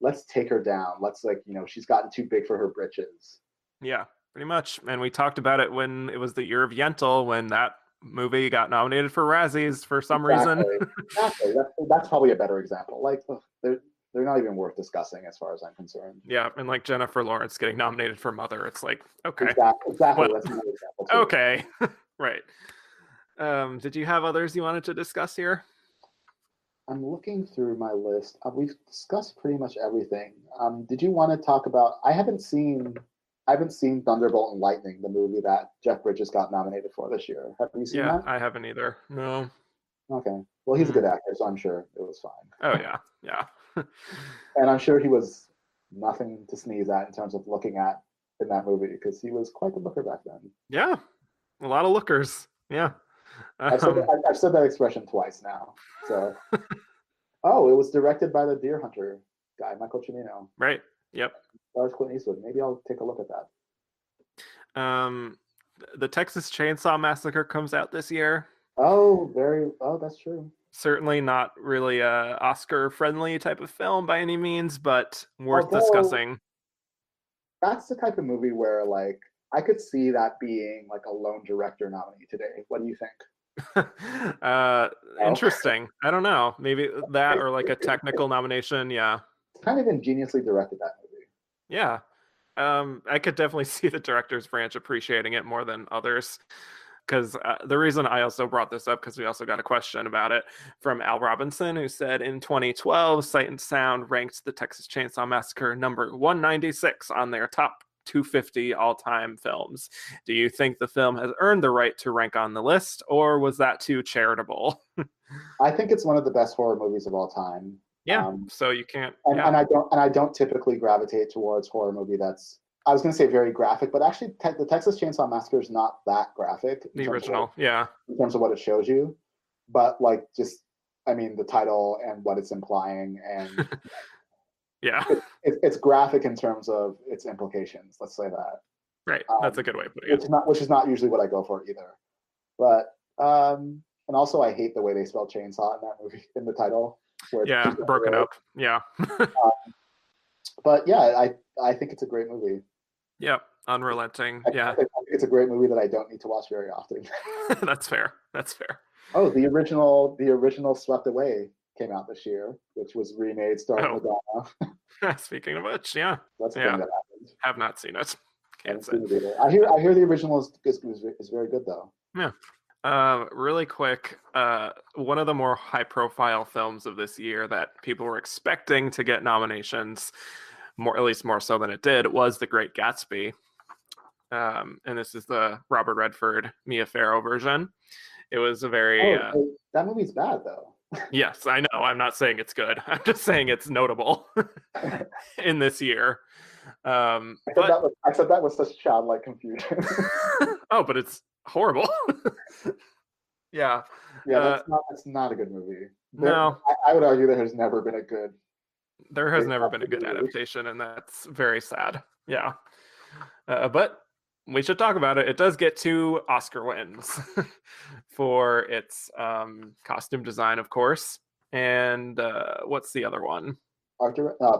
let's take her down. Let's like she's gotten too big for her britches.
Yeah, pretty much. And we talked about it when it was the year of Yentl, when that movie got nominated for Razzies for some reason.
Exactly. That's probably a better example. Like they're not even worth discussing as far as I'm concerned.
Yeah, and like Jennifer Lawrence getting nominated for Mother, it's like, okay.
Exactly.
Well,
that's another example too.
Okay. Right. Did you have others you wanted to discuss here?
I'm looking through my list. We've discussed pretty much everything. Did you want to talk about? I haven't seen Thunderbolt and Lightning, the movie that Jeff Bridges got nominated for this year. Have you seen that?
Yeah, I haven't either. No.
Okay. Well, he's a good actor, so I'm sure it was fine.
Oh yeah, yeah.
And I'm sure he was nothing to sneeze at in terms of looking at in that movie because he was quite the looker back then.
Yeah, a lot of lookers. Yeah.
I've said that expression twice now. So, it was directed by the Deer Hunter guy, Michael Cimino.
Right. Yep.
Stars Clint Eastwood. Maybe I'll take a look at
that. The Texas Chainsaw Massacre comes out this year.
Oh, that's true.
Certainly not really a Oscar-friendly type of film by any means, but worth discussing.
That's the type of movie where, like, I could see that being like a lone director nominee today. What do you think?
Interesting. I don't know. Maybe that or like a technical nomination. Yeah.
It's kind of ingeniously directed, that movie.
Yeah. I could definitely see the director's branch appreciating it more than others. Because the reason I also brought this up, because we also got a question about it from Al Robinson, who said in 2012, Sight and Sound ranked the Texas Chainsaw Massacre number 196 on their top 250 all-time films. Do you think the film has earned the right to rank on the list, or was that too charitable?
I think it's one of the best horror movies of all time.
Yeah, so you can't.
And I don't typically gravitate towards horror movie that's, I was going to say very graphic, but actually the Texas Chainsaw Massacre is not that graphic.
The original, yeah.
In terms of what it shows you, but like the title and what it's implying, and
yeah,
it's graphic in terms of its implications. Let's say that.
Right, that's a good way of putting it.
Which is not usually what I go for either. But and also I hate the way they spell chainsaw in that movie in the title.
Yeah, broken up. Yeah.
But yeah, I think it's a great movie.
Yep, unrelenting. Yeah,
it's a great movie that I don't need to watch very often.
That's fair.
Oh, the original Swept Away came out this year, which was remade starring Madonna.
Speaking of which, yeah,
that's the thing that happened.
Have not seen it. Can't say.
I hear the original is very good though.
Yeah. Really quick, one of the more high-profile films of this year that people were expecting to get nominations, at least more so than it did, was The Great Gatsby. And this is the Robert Redford, Mia Farrow version. It was a very...
that movie's bad, though.
Yes, I know. I'm not saying it's good. I'm just saying it's notable in this year.
I said that with such childlike confusion.
Oh, but it's horrible. Yeah.
That's not a good movie.
No.
I would argue there has never been a good
adaptation, and that's very sad. Yeah. But we should talk about it. It does get 2 Oscar wins for its costume design, of course. And what's the other one?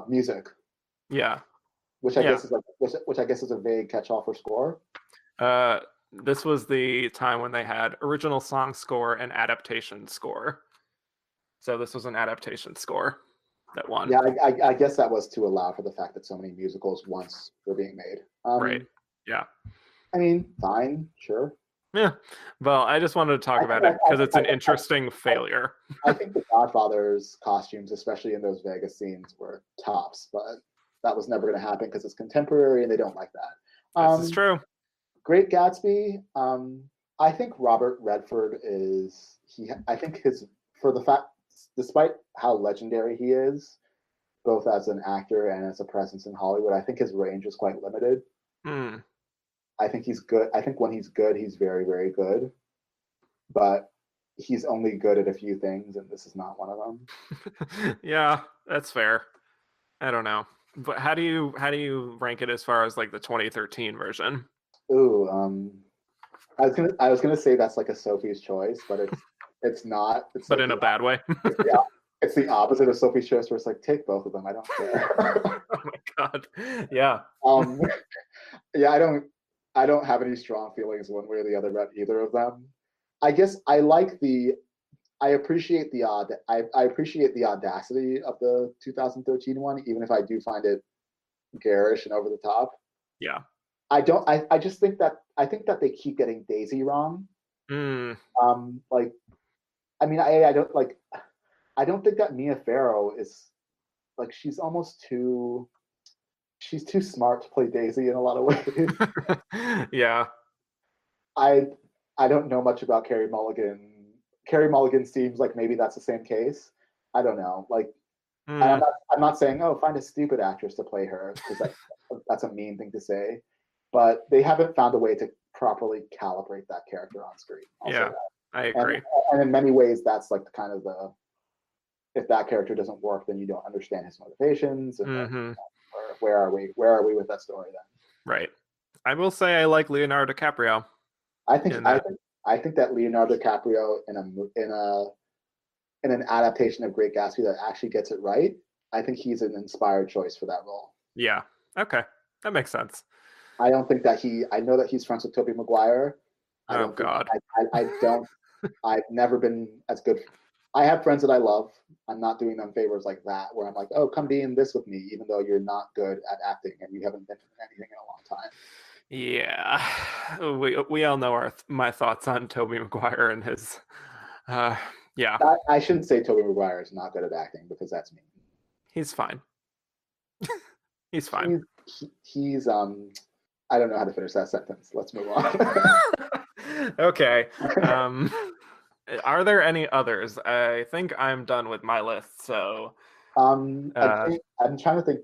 Music.
Yeah.
Which I guess is a vague catch-all for score.
This was the time when they had original song score and adaptation score. So this was an adaptation score that won.
Yeah, I guess that was to allow for the fact that so many musicals once were being made.
Right. Yeah.
I mean, fine, sure.
Yeah. Well, I just wanted to talk about it because it's an interesting failure.
I think the Godfather's costumes, especially in those Vegas scenes, were tops, but that was never going to happen because it's contemporary and they don't like that.
This is true.
Great Gatsby. I think Robert Redford despite how legendary he is, both as an actor and as a presence in Hollywood, I think his range is quite limited. I think he's good. I think when he's good, he's very, very good. But he's only good at a few things, and this is not one of them.
Yeah, that's fair. I don't know. But how do you rank it as far as like the 2013 version?
Ooh, I was gonna say that's like a Sophie's Choice, but it's not. It's
But
like
in a bad way.
it's the opposite of Sophie's Choice, where it's like, take both of them. I don't care.
Oh my God. Yeah.
Yeah, I don't have any strong feelings one way or the other about either of them. I guess I appreciate I appreciate the audacity of the 2013 one, even if I do find it garish and over the top.
Yeah.
I just think that they keep getting Daisy wrong. Like, I mean, I don't think that Mia Farrow is like, she's too smart to play Daisy in a lot of ways.
Yeah.
I don't know much about Carey Mulligan. Carey Mulligan seems like maybe that's the same case. I don't know. Like, I'm not saying, oh, find a stupid actress to play her, because that's a mean thing to say. But they haven't found a way to properly calibrate that character on screen.
Yeah, I agree.
And in many ways, that's like if that character doesn't work, then you don't understand his motivations. And where are we with that story then?
Right. I will say I like Leonardo DiCaprio.
I think that Leonardo DiCaprio in an adaptation of Great Gatsby that actually gets it right, I think he's an inspired choice for that role.
Yeah. Okay. That makes sense.
I don't think that I know that he's friends with Tobey Maguire.
Oh God.
I've never been as good. I have friends that I love. I'm not doing them favors like that, where I'm like, oh, come be in this with me, even though you're not good at acting and you haven't been in anything in a long time.
Yeah, we all know my thoughts on Tobey Maguire and his. Yeah.
I shouldn't say Tobey Maguire is not good at acting, because that's mean.
He's fine. He's fine.
He's I don't know how to finish that sentence. Let's move on.
Okay. Are there any others? I think I'm done with my list. So,
I'm trying to think.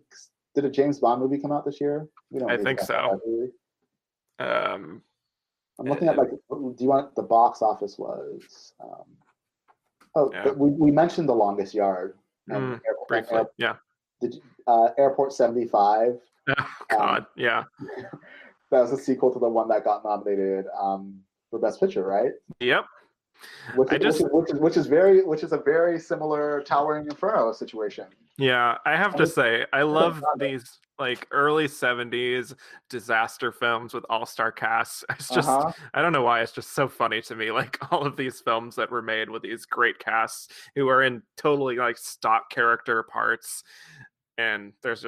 Did a James Bond movie come out this year?
I think so.
I'm looking at, like, do you want the box office was? We mentioned The Longest Yard.
Briefly, yeah.
Airport 75.
Oh, God, yeah.
That was a sequel to the one that got nominated for Best Picture, right?
Yep.
Which is a very similar Towering Inferno situation.
Yeah, I have to say, I love these like early 70s disaster films with all-star casts. It's just I don't know why, it's just so funny to me, like all of these films that were made with these great casts who are in totally like stock character parts, and there's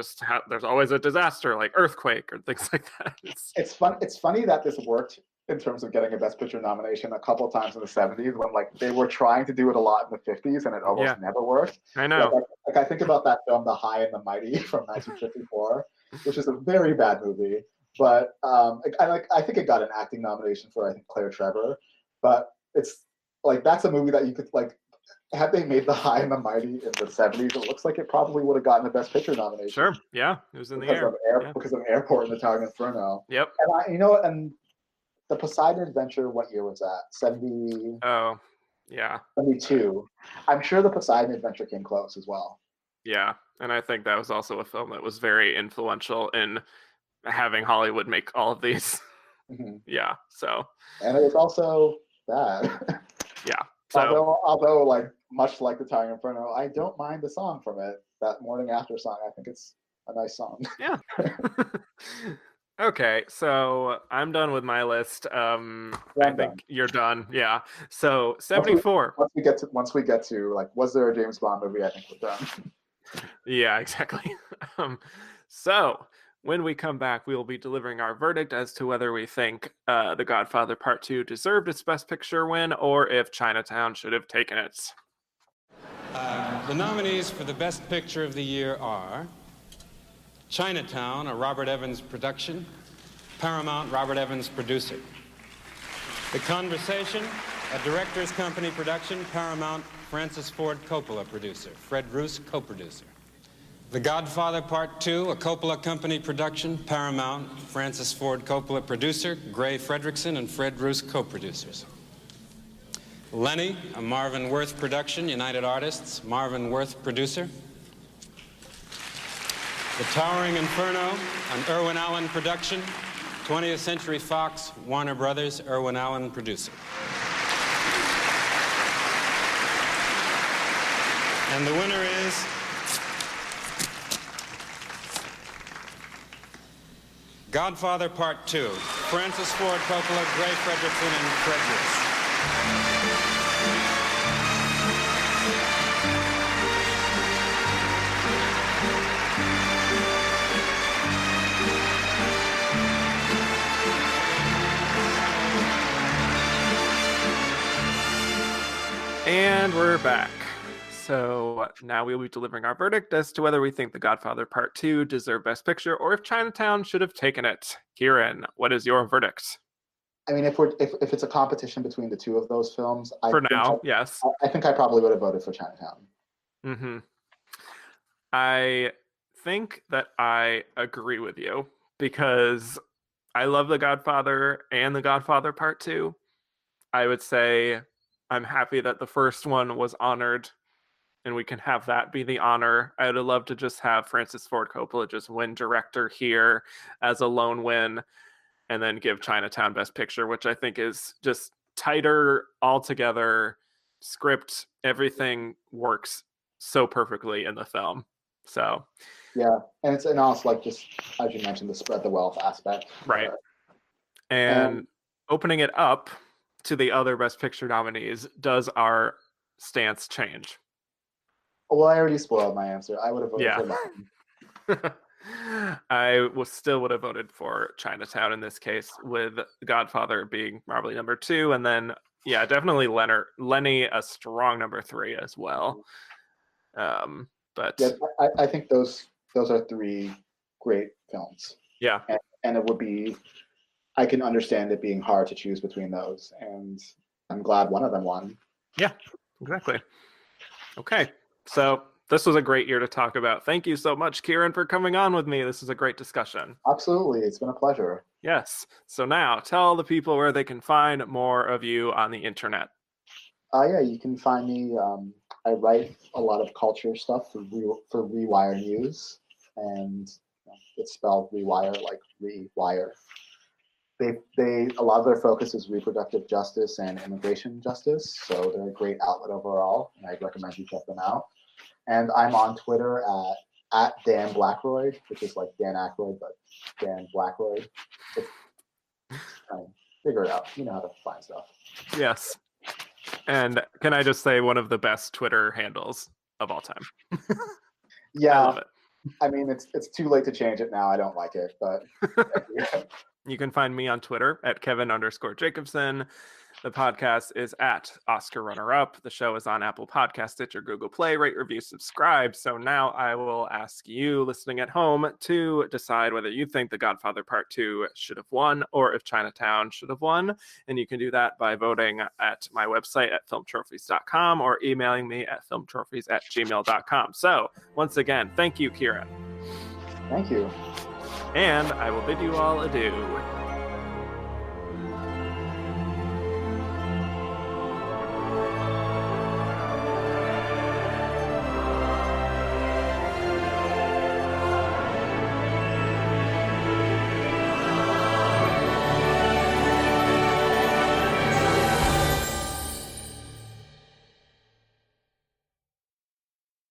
always a disaster like earthquake or things like that.
It's funny that this worked in terms of getting a Best Picture nomination a couple times in the 70s, when like they were trying to do it a lot in the 50s and it almost never worked.
I know.
Like I think about that film, The High and the Mighty from 1954, which is a very bad movie. But I think it got an acting nomination for, I think, Claire Trevor. But it's like, that's a movie that you could, like, had they made The High and the Mighty in the 70s, it looks like it probably would have gotten a Best Picture nomination.
Sure, yeah, it was in the air.
Because of Airport and the Towering Inferno.
Yep.
And the Poseidon Adventure, what year was that? 70.
Oh, yeah.
72. I'm sure the Poseidon Adventure came close as well.
Yeah, and I think that was also a film that was very influential in having Hollywood make all of these. Yeah, so.
And it was also bad.
Yeah. So,
although, like, much like the Towering Inferno, I don't mind the song from it. That Morning After song, I think it's a nice song.
Yeah. Okay, so I'm done with my list. I think you're done. Yeah. So 74.
Once we get to like, was there a James Bond movie? I think we're done.
Yeah, exactly. So when we come back, we will be delivering our verdict as to whether we think The Godfather Part II deserved its Best Picture win, or if Chinatown should have taken it.
The nominees for the Best Picture of the year are Chinatown, a Robert Evans production, Paramount, Robert Evans producer. The Conversation, a Directors Company production, Paramount, Francis Ford Coppola producer, Fred Roos co-producer. The Godfather Part II, a Coppola Company production, Paramount, Francis Ford Coppola producer, Gray Fredrickson and Fred Roos co-producers. Lenny, a Marvin Worth production, United Artists, Marvin Worth producer. The Towering Inferno, an Irwin Allen production, 20th Century Fox, Warner Brothers, Irwin Allen, producer. And the winner is Godfather Part II, Francis Ford Coppola, Gray Fredrickson, and Fred Lewis.
And we're back. So now we'll be delivering our verdict as to whether we think The Godfather Part II deserved Best Picture or if Chinatown should have taken it. Kieran, what is your verdict?
I mean, if it's a competition between the two of those films,
Yes.
I think I probably would have voted for Chinatown.
Mm-hmm. I think that I agree with you because I love The Godfather and The Godfather Part II. I would say I'm happy that the first one was honored and we can have that be the honor. I would love to just have Francis Ford Coppola just win director here as a lone win and then give Chinatown Best Picture, which I think is just tighter altogether. Script, everything works so perfectly in the film. So
yeah, and also like just as you mentioned, the spread the wealth aspect.
Right. And opening it up to the other Best Picture nominees, does our stance change?
Well, I already spoiled my answer. I would have voted for that.
I still would have voted for Chinatown in this case, with Godfather being probably number 2, and then definitely Lenny a strong number 3 as well. But
yeah, I think those are 3 great films.
Yeah,
and it would be. I can understand it being hard to choose between those, and I'm glad one of them won.
Yeah, exactly. Okay, so this was a great year to talk about. Thank you so much, Kieran, for coming on with me. This is a great discussion.
Absolutely, it's been a pleasure.
Yes. So now, tell the people where they can find more of you on the internet.
Yeah, you can find me. I write a lot of culture stuff for Rewire News, and it's spelled Rewire like Rewire. They a lot of their focus is reproductive justice and immigration justice, so they're a great outlet overall, and I'd recommend you check them out. And I'm on Twitter at Dan Blackroyd, which is like Dan Aykroyd, but Dan Blackroyd. Figure it out. You know how to find stuff.
Yes. And can I just say one of the best Twitter handles of all time?
Yeah.
I love it.
I mean, it's too late to change it now. I don't like it, but
You can find me on Twitter at Kevin_Jacobson. The podcast is at Oscar Runner Up. The show is on Apple Podcasts, Stitcher, Google Play. Rate, review, subscribe. So now I will ask you listening at home to decide whether you think The Godfather Part II should have won or if Chinatown should have won. And you can do that by voting at my website at filmtrophies.com or emailing me at filmtrophies@gmail.com. So once again, thank you, Kieran.
Thank you.
And I will bid you all adieu.